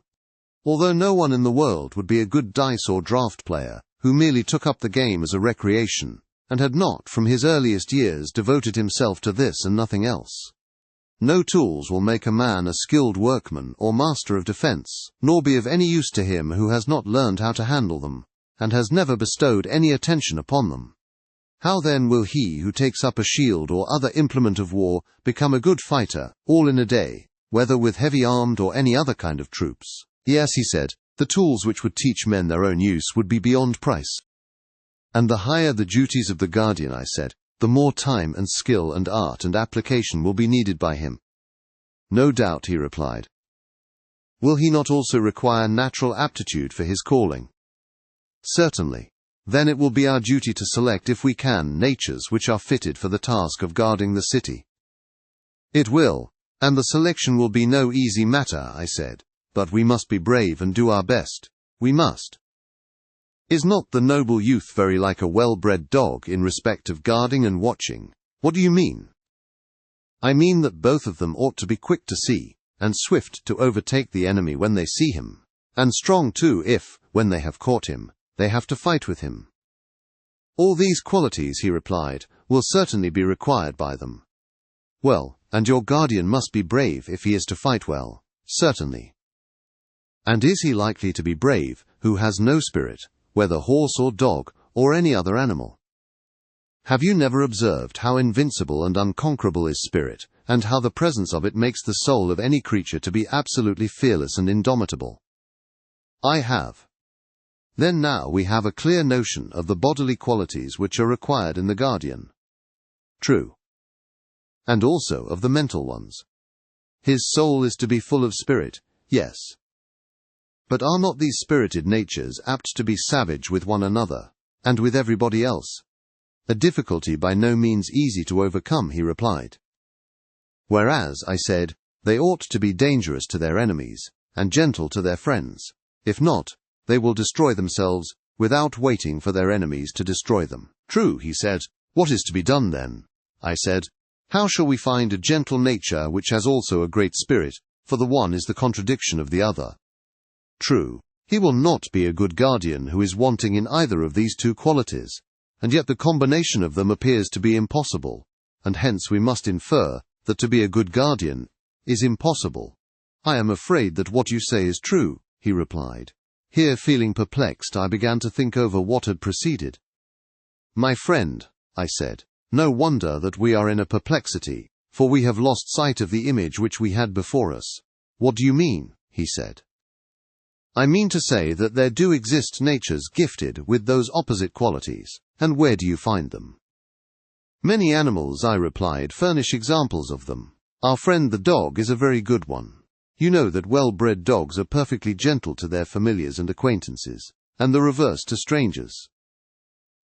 Although no one in the world would be a good dice or draught player, who merely took up the game as a recreation, and had not from his earliest years devoted himself to this and nothing else. No tools will make a man a skilled workman or master of defense, nor be of any use to him who has not learned how to handle them, and has never bestowed any attention upon them. How then will he who takes up a shield or other implement of war become a good fighter, all in a day, whether with heavy-armed or any other kind of troops? Yes, he said, the tools which would teach men their own use would be beyond price. And the higher the duties of the guardian, I said, the more time and skill and art and application will be needed by him. No doubt, he replied. Will he not also require natural aptitude for his calling? Certainly. Then it will be our duty to select, if we can, natures which are fitted for the task of guarding the city. It will, and the selection will be no easy matter, I said. But we must be brave and do our best. We must. Is not the noble youth very like a well-bred dog in respect of guarding and watching? What do you mean? I mean that both of them ought to be quick to see, and swift to overtake the enemy when they see him, and strong too if, when they have caught him, they have to fight with him. All these qualities, he replied, will certainly be required by them. Well, and your guardian must be brave if he is to fight well. Certainly. And is he likely to be brave who has no spirit, whether horse or dog, or any other animal? Have you never observed how invincible and unconquerable is spirit, and how the presence of it makes the soul of any creature to be absolutely fearless and indomitable? I have. Then now we have a clear notion of the bodily qualities which are required in the guardian. True. And also of the mental ones. His soul is to be full of spirit, yes. But are not these spirited natures apt to be savage with one another, and with everybody else? A difficulty by no means easy to overcome, he replied. Whereas, I said, they ought to be dangerous to their enemies, and gentle to their friends. If not, they will destroy themselves, without waiting for their enemies to destroy them. True, he said. What is to be done then? I said, how shall we find a gentle nature which has also a great spirit, for the one is the contradiction of the other? True, he will not be a good guardian who is wanting in either of these two qualities, and yet the combination of them appears to be impossible, and hence we must infer that to be a good guardian is impossible. I am afraid that what you say is true, he replied. Here, feeling perplexed, I began to think over what had preceded. My friend, I said, no wonder that we are in a perplexity, for we have lost sight of the image which we had before us. What do you mean? He said. I mean to say that there do exist natures gifted with those opposite qualities, and where do you find them? Many animals, I replied, furnish examples of them. Our friend the dog is a very good one. You know that well-bred dogs are perfectly gentle to their familiars and acquaintances, and the reverse to strangers.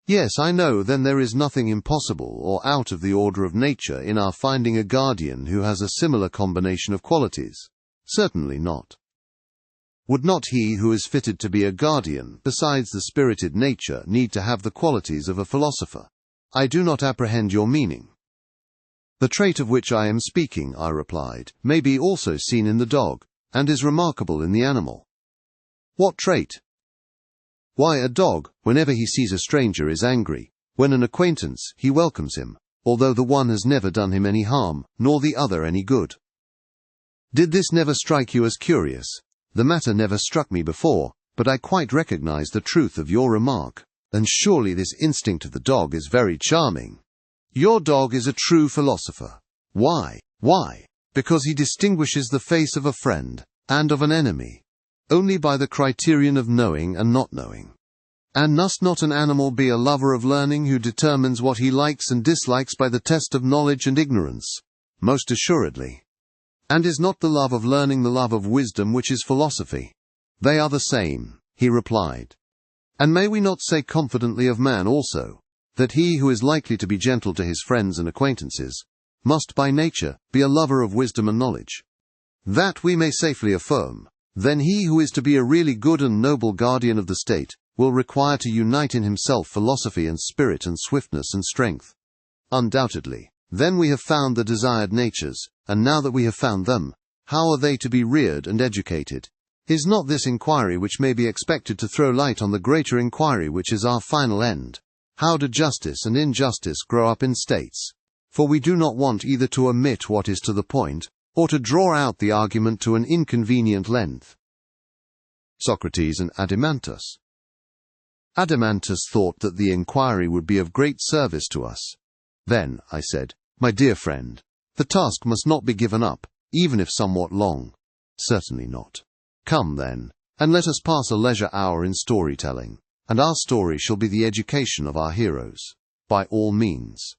Yes, I know, then there is nothing impossible or out of the order of nature in our finding a guardian who has a similar combination of qualities. Certainly not. Would not he who is fitted to be a guardian, besides the spirited nature, need to have the qualities of a philosopher? I do not apprehend your meaning. The trait of which I am speaking, I replied, may be also seen in the dog, and is remarkable in the animal. What trait? Why, a dog, whenever he sees a stranger, is angry. When an acquaintance, he welcomes him, although the one has never done him any harm, nor the other any good. Did this never strike you as curious? The matter never struck me before, but I quite recognize the truth of your remark. And surely this instinct of the dog is very charming. Your dog is a true philosopher. Why? Why? Because he distinguishes the face of a friend and of an enemy only by the criterion of knowing and not knowing. And must not an animal be a lover of learning who determines what he likes and dislikes by the test of knowledge and ignorance? Most assuredly. And is not the love of learning the love of wisdom which is philosophy? They are the same, he replied. And may we not say confidently of man also, that he who is likely to be gentle to his friends and acquaintances, must by nature be a lover of wisdom and knowledge? That we may safely affirm. Then he who is to be a really good and noble guardian of the state, will require to unite in himself philosophy and spirit and swiftness and strength. Undoubtedly. Then we have found the desired natures, and now that we have found them, how are they to be reared and educated? Is not this inquiry which may be expected to throw light on the greater inquiry which is our final end? How do justice and injustice grow up in states? For we do not want either to omit what is to the point, or to draw out the argument to an inconvenient length. Socrates and Adeimantus. Adeimantus thought that the inquiry would be of great service to us. Then, I said, my dear friend, the task must not be given up, even if somewhat long. Certainly not. Come, then, and let us pass a leisure hour in storytelling, and our story shall be the education of our heroes, by all means.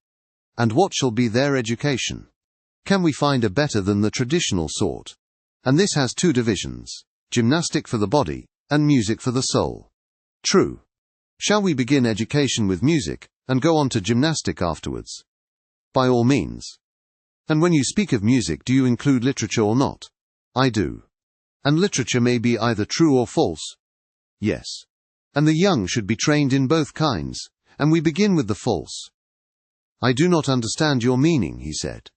And what shall be their education? Can we find a better than the traditional sort? And this has two divisions, gymnastic for the body, and music for the soul. True. Shall we begin education with music, and go on to gymnastic afterwards? By all means. And when you speak of music, do you include literature or not? I do. And literature may be either true or false? Yes. And the young should be trained in both kinds, and we begin with the false. I do not understand your meaning, he said.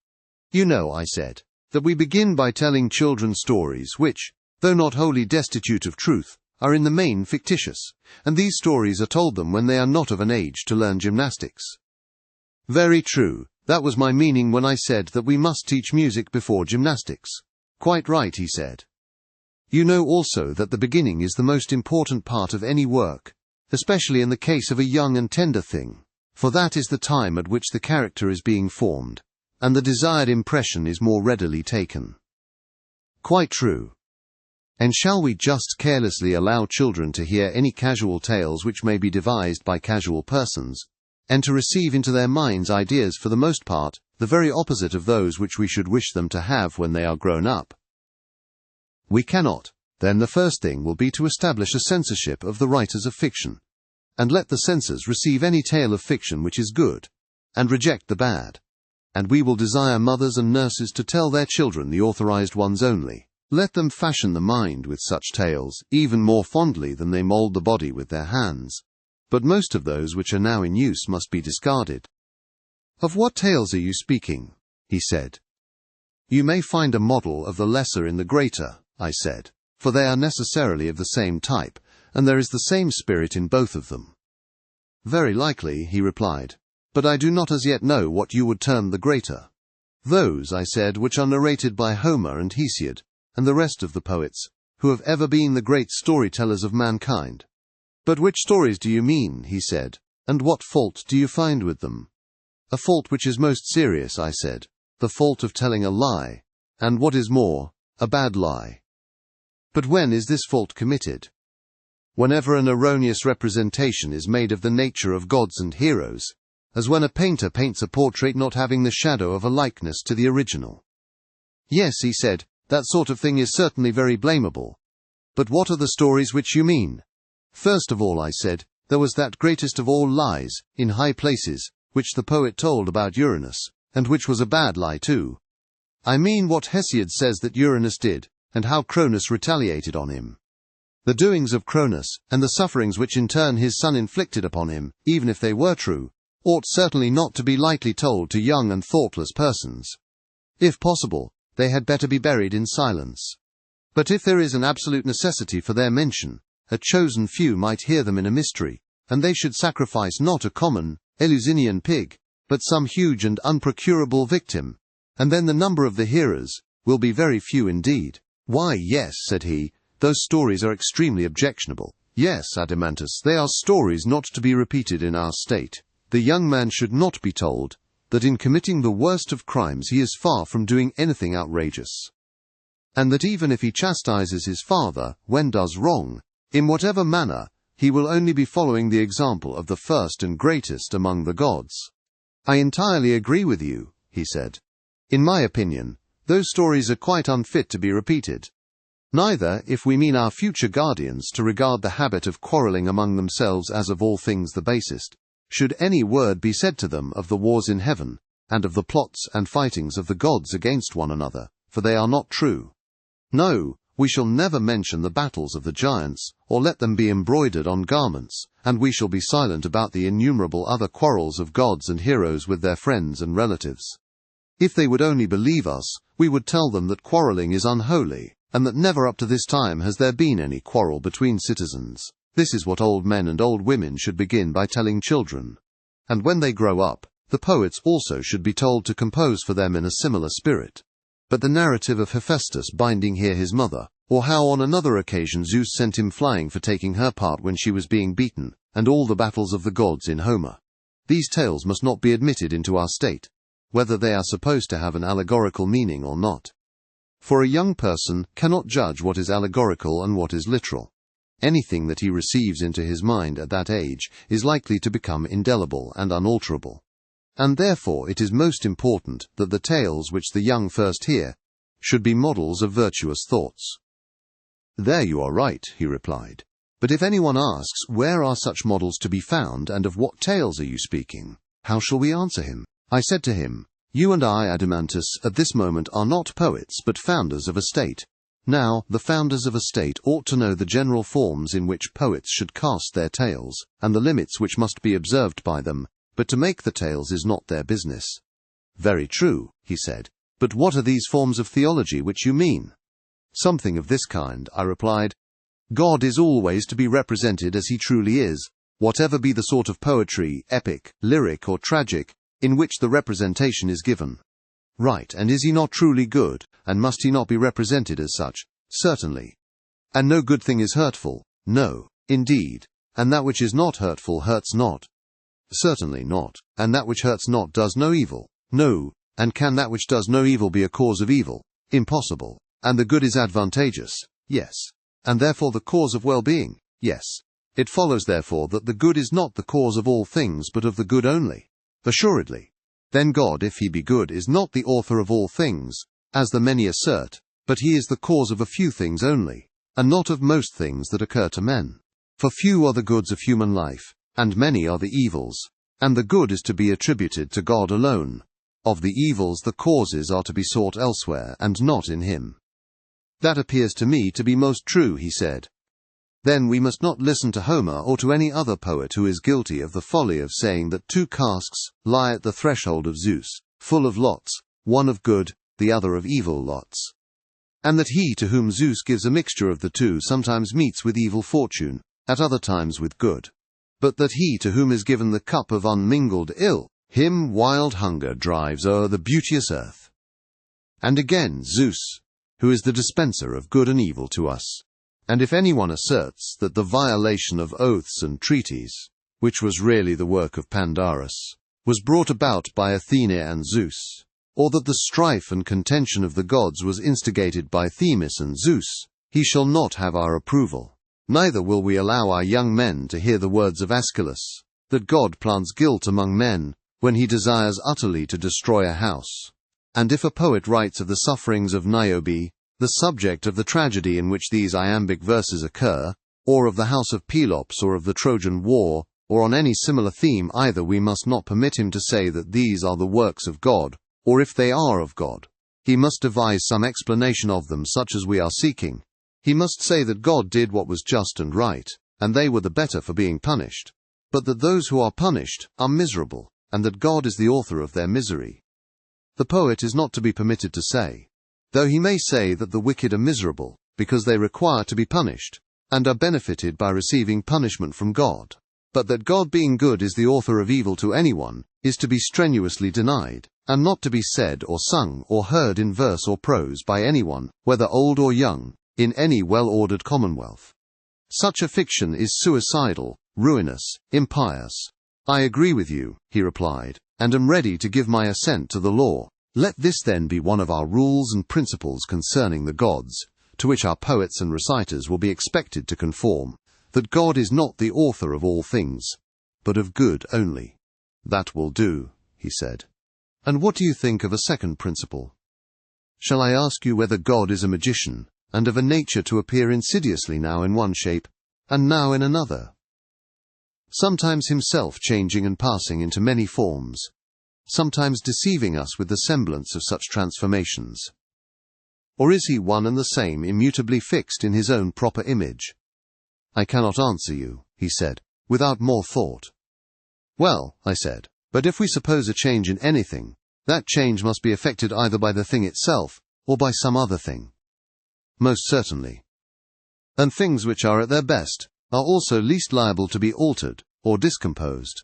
You know, I said, that we begin by telling children stories which, though not wholly destitute of truth, are in the main fictitious, and these stories are told them when they are not of an age to learn gymnastics. Very true, that was my meaning when I said that we must teach music before gymnastics. Quite right, he said. You know also that the beginning is the most important part of any work, especially in the case of a young and tender thing, for that is the time at which the character is being formed, and the desired impression is more readily taken. Quite true. And shall we just carelessly allow children to hear any casual tales which may be devised by casual persons, and to receive into their minds ideas for the most part, the very opposite of those which we should wish them to have when they are grown up? We cannot. Then the first thing will be to establish a censorship of the writers of fiction, and let the censors receive any tale of fiction which is good, and reject the bad. And we will desire mothers and nurses to tell their children the authorized ones only. Let them fashion the mind with such tales, even more fondly than they mold the body with their hands. But most of those which are now in use must be discarded. Of what tales are you speaking? He said. You may find a model of the lesser in the greater, I said, for they are necessarily of the same type, and there is the same spirit in both of them. Very likely, he replied, but I do not as yet know what you would term the greater. Those, I said, which are narrated by Homer and Hesiod, and the rest of the poets, who have ever been the great storytellers of mankind. But which stories do you mean? He said, "And what fault do you find with them?" "A fault which is most serious," I said, "the fault of telling a lie, and what is more, a bad lie." "But when is this fault committed?" "Whenever an erroneous representation is made of the nature of gods and heroes, as when a painter paints a portrait not having the shadow of a likeness to the original." "Yes," he said, "that sort of thing is certainly very blamable. But what are the stories which you mean?" "First of all," I said, "there was that greatest of all lies, in high places, which the poet told about Uranus, and which was a bad lie too. I mean what Hesiod says that Uranus did, and how Cronus retaliated on him. The doings of Cronus, and the sufferings which in turn his son inflicted upon him, even if they were true, ought certainly not to be lightly told to young and thoughtless persons. If possible, they had better be buried in silence. But if there is an absolute necessity for their mention, a chosen few might hear them in a mystery, and they should sacrifice not a common, Eleusinian pig, but some huge and unprocurable victim, and then the number of the hearers will be very few indeed." "Why, yes," said he, "those stories are extremely objectionable." "Yes, Adeimantus, they are stories not to be repeated in our state. The young man should not be told that in committing the worst of crimes he is far from doing anything outrageous, and that even if he chastises his father when does wrong, in whatever manner, he will only be following the example of the first and greatest among the gods." "I entirely agree with you," he said. "In my opinion, those stories are quite unfit to be repeated. Neither, if we mean our future guardians to regard the habit of quarrelling among themselves as of all things the basest, should any word be said to them of the wars in heaven, and of the plots and fightings of the gods against one another, for they are not true. No, we shall never mention the battles of the giants, or let them be embroidered on garments, and we shall be silent about the innumerable other quarrels of gods and heroes with their friends and relatives. If they would only believe us, we would tell them that quarrelling is unholy, and that never up to this time has there been any quarrel between citizens. This is what old men and old women should begin by telling children. And when they grow up, the poets also should be told to compose for them in a similar spirit. But the narrative of Hephaestus binding here his mother, or how on another occasion Zeus sent him flying for taking her part when she was being beaten, and all the battles of the gods in Homer. These tales must not be admitted into our state, whether they are supposed to have an allegorical meaning or not. For a young person cannot judge what is allegorical and what is literal. Anything that he receives into his mind at that age is likely to become indelible and unalterable. And therefore it is most important that the tales which the young first hear should be models of virtuous thoughts. "There you are right," he replied. "But if anyone asks, where are such models to be found, and of what tales are you speaking? How shall we answer him?" I said to him, "You and I, Adeimantus, at this moment are not poets, but founders of a state. Now, the founders of a state ought to know the general forms in which poets should cast their tales, and the limits which must be observed by them, but to make the tales is not their business." "Very true," he said. "But what are these forms of theology which you mean?" "Something of this kind," I replied. "God is always to be represented as he truly is, whatever be the sort of poetry, epic, lyric, or tragic, in which the representation is given." "Right, and is he not truly good, and must he not be represented as such?" "Certainly." "And no good thing is hurtful?" "No, indeed. And that which is not hurtful hurts not?" "Certainly not. And that which hurts not does no evil?" "No. And can that which does no evil be a cause of evil?" "Impossible." "And the good is advantageous?" "Yes." "And therefore the cause of well-being?" "Yes." "It follows therefore that the good is not the cause of all things, but of the good only?" "Assuredly." "Then God, if he be good, is not the author of all things, as the many assert, but he is the cause of a few things only, and not of most things that occur to men. For few are the goods of human life, and many are the evils, and the good is to be attributed to God alone. Of the evils the causes are to be sought elsewhere, and not in him." "That appears to me to be most true," he said. "Then we must not listen to Homer or to any other poet who is guilty of the folly of saying that two casks lie at the threshold of Zeus, full of lots, one of good, the other of evil lots. And that he to whom Zeus gives a mixture of the two sometimes meets with evil fortune, at other times with good. But that he to whom is given the cup of unmingled ill, him wild hunger drives o'er the beauteous earth. And again Zeus, who is the dispenser of good and evil to us. And if anyone asserts that the violation of oaths and treaties, which was really the work of Pandarus, was brought about by Athene and Zeus, or that the strife and contention of the gods was instigated by Themis and Zeus, he shall not have our approval. Neither will we allow our young men to hear the words of Aeschylus, that God plants guilt among men when he desires utterly to destroy a house. And if a poet writes of the sufferings of Niobe, the subject of the tragedy in which these iambic verses occur, or of the house of Pelops, or of the Trojan War, or on any similar theme, either we must not permit him to say that these are the works of God, or if they are of God, he must devise some explanation of them such as we are seeking. He must say that God did what was just and right, and they were the better for being punished, but that those who are punished are miserable, and that God is the author of their misery. The poet is not to be permitted to say, though he may say that the wicked are miserable, because they require to be punished, and are benefited by receiving punishment from God, but that God being good is the author of evil to anyone, is to be strenuously denied, and not to be said or sung or heard in verse or prose by anyone, whether old or young, in any well-ordered commonwealth. Such a fiction is suicidal, ruinous, impious. I agree with you, he replied, and am ready to give my assent to the law. Let this then be one of our rules and principles concerning the gods, to which our poets and reciters will be expected to conform, that God is not the author of all things, but of good only. That will do, he said. And what do you think of a second principle? Shall I ask you whether God is a magician, and of a nature to appear insidiously now in one shape, and now in another, sometimes himself changing and passing into many forms, sometimes deceiving us with the semblance of such transformations? Or is he one and the same, immutably fixed in his own proper image? I cannot answer you, he said, without more thought. Well, I said, but if we suppose a change in anything, that change must be effected either by the thing itself, or by some other thing. Most certainly. And things which are at their best are also least liable to be altered or discomposed.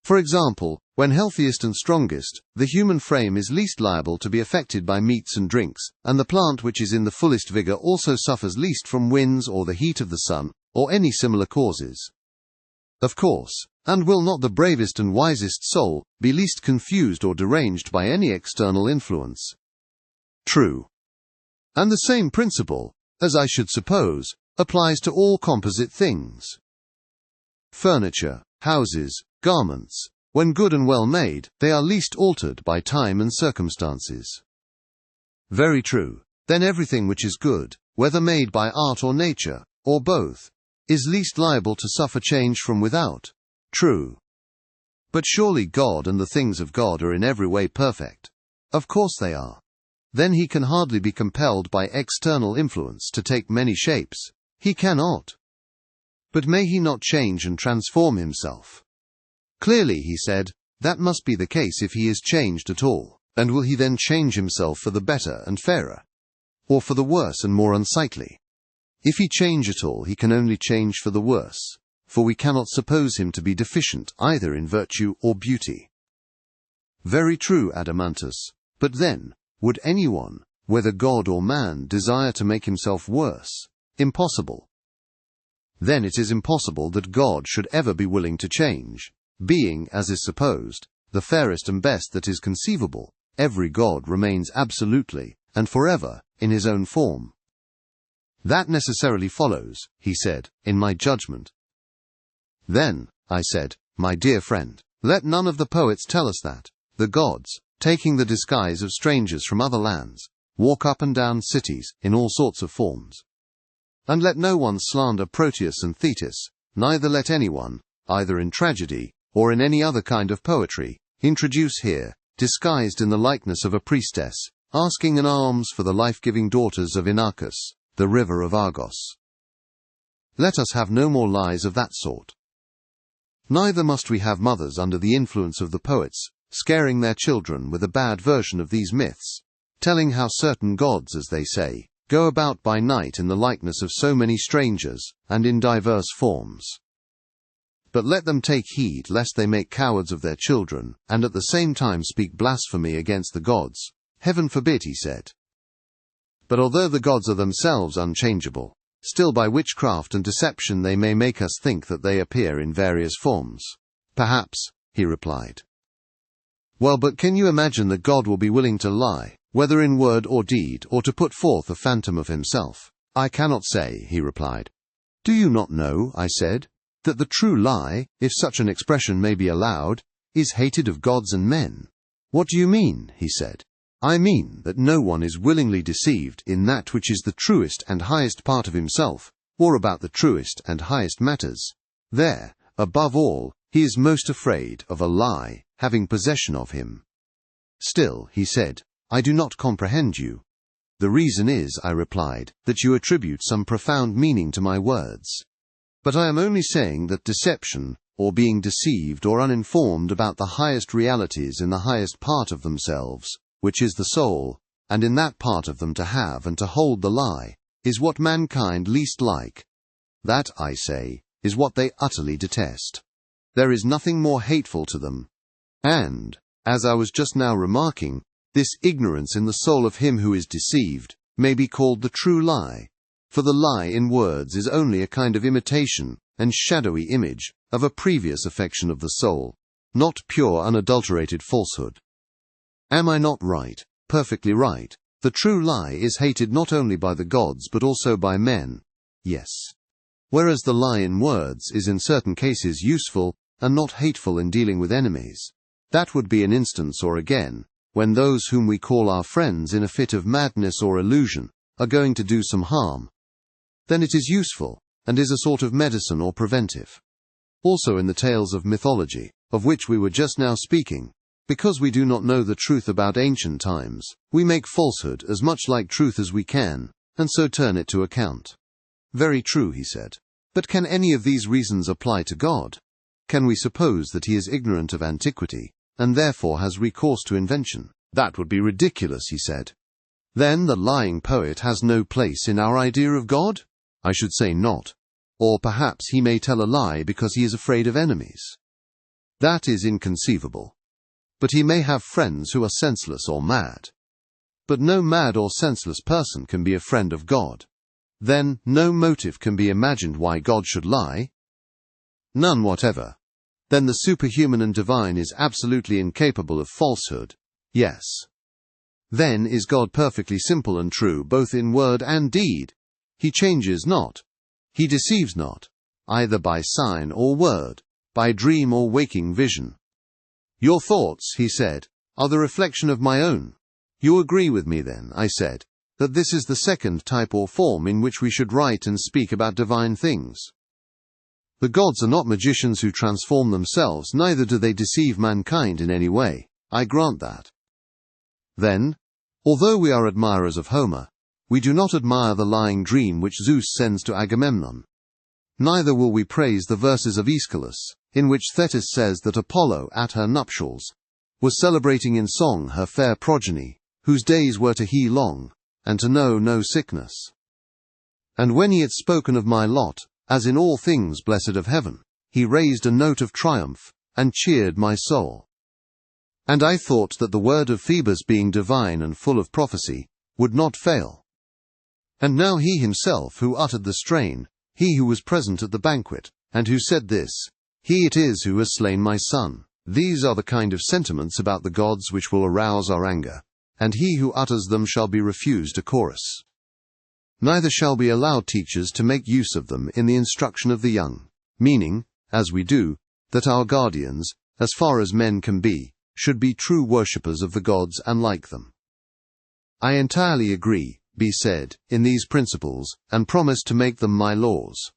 For example, when healthiest and strongest, the human frame is least liable to be affected by meats and drinks, and the plant which is in the fullest vigor also suffers least from winds or the heat of the sun, or any similar causes. Of course, and will not the bravest and wisest soul be least confused or deranged by any external influence? True. And the same principle, as I should suppose, applies to all composite things. Furniture, houses, garments, when good and well made, they are least altered by time and circumstances. Very true. Then everything which is good, whether made by art or nature, or both, is least liable to suffer change from without. True. But surely God and the things of God are in every way perfect. Of course they are. Then he can hardly be compelled by external influence to take many shapes. He cannot. But may he not change and transform himself? Clearly, he said, that must be the case if he is changed at all. And will he then change himself for the better and fairer? Or for the worse and more unsightly? If he change at all, he can only change for the worse, for we cannot suppose him to be deficient either in virtue or beauty. Very true, Adamantus. But then, would anyone, whether God or man, desire to make himself worse? Impossible. Then it is impossible that God should ever be willing to change. Being, as is supposed, the fairest and best that is conceivable, every God remains absolutely, and forever, in his own form. That necessarily follows, he said, in my judgment. Then, I said, my dear friend, let none of the poets tell us that the gods, taking the disguise of strangers from other lands, walk up and down cities in all sorts of forms. And let no one slander Proteus and Thetis, neither let anyone, either in tragedy, or in any other kind of poetry, introduce here, disguised in the likeness of a priestess, asking an alms for the life-giving daughters of Inachus, the river of Argos. Let us have no more lies of that sort. Neither must we have mothers under the influence of the poets, scaring their children with a bad version of these myths, telling how certain gods, as they say, go about by night in the likeness of so many strangers, and in diverse forms. But let them take heed lest they make cowards of their children, and at the same time speak blasphemy against the gods. Heaven forbid, he said. But although the gods are themselves unchangeable, still by witchcraft and deception they may make us think that they appear in various forms. Perhaps, he replied. Well, but can you imagine that God will be willing to lie, whether in word or deed, or to put forth a phantom of himself? I cannot say, he replied. Do you not know, I said, that the true lie, if such an expression may be allowed, is hated of gods and men? What do you mean? He said. I mean that no one is willingly deceived in that which is the truest and highest part of himself, or about the truest and highest matters. There, above all, he is most afraid of a lie having possession of him. Still, he said, I do not comprehend you. The reason is, I replied, that you attribute some profound meaning to my words. But I am only saying that deception, or being deceived or uninformed about the highest realities in the highest part of themselves, which is the soul, and in that part of them to have and to hold the lie, is what mankind least like. That, I say, is what they utterly detest. There is nothing more hateful to them. And, as I was just now remarking, this ignorance in the soul of him who is deceived may be called the true lie, for the lie in words is only a kind of imitation and shadowy image of a previous affection of the soul, not pure unadulterated falsehood. Am I not right? Perfectly right. The true lie is hated not only by the gods but also by men. Yes. Whereas the lie in words is in certain cases useful and not hateful in dealing with enemies. That would be an instance, or again, when those whom we call our friends in a fit of madness or illusion are going to do some harm. Then it is useful, and is a sort of medicine or preventive. Also in the tales of mythology, of which we were just now speaking, because we do not know the truth about ancient times, we make falsehood as much like truth as we can, and so turn it to account. Very true, he said. But can any of these reasons apply to God? Can we suppose that he is ignorant of antiquity, and therefore has recourse to invention? That would be ridiculous, he said. Then the lying poet has no place in our idea of God? I should say not. Or perhaps he may tell a lie because he is afraid of enemies. That is inconceivable. But he may have friends who are senseless or mad. But no mad or senseless person can be a friend of God. Then no motive can be imagined why God should lie? None whatever. Then the superhuman and divine is absolutely incapable of falsehood. Yes. Then is God perfectly simple and true both in word and deed. He changes not. He deceives not, either by sign or word, by dream or waking vision. Your thoughts, he said, are the reflection of my own. You agree with me then, I said, that this is the second type or form in which we should write and speak about divine things. The gods are not magicians who transform themselves, neither do they deceive mankind in any way. I grant that. Then, although we are admirers of Homer, we do not admire the lying dream which Zeus sends to Agamemnon. Neither will we praise the verses of Aeschylus, in which Thetis says that Apollo, at her nuptials, was celebrating in song her fair progeny, whose days were to he long, and to know no sickness. And when he had spoken of my lot, as in all things blessed of heaven, he raised a note of triumph, and cheered my soul. And I thought that the word of Phoebus being divine and full of prophecy, would not fail. And now he himself who uttered the strain, he who was present at the banquet, and who said this, he it is who has slain my son. These are the kind of sentiments about the gods which will arouse our anger, and he who utters them shall be refused a chorus. Neither shall we allow teachers to make use of them in the instruction of the young, meaning, as we do, that our guardians, as far as men can be, should be true worshippers of the gods and like them. I entirely agree, be said, in these principles, and promise to make them my laws.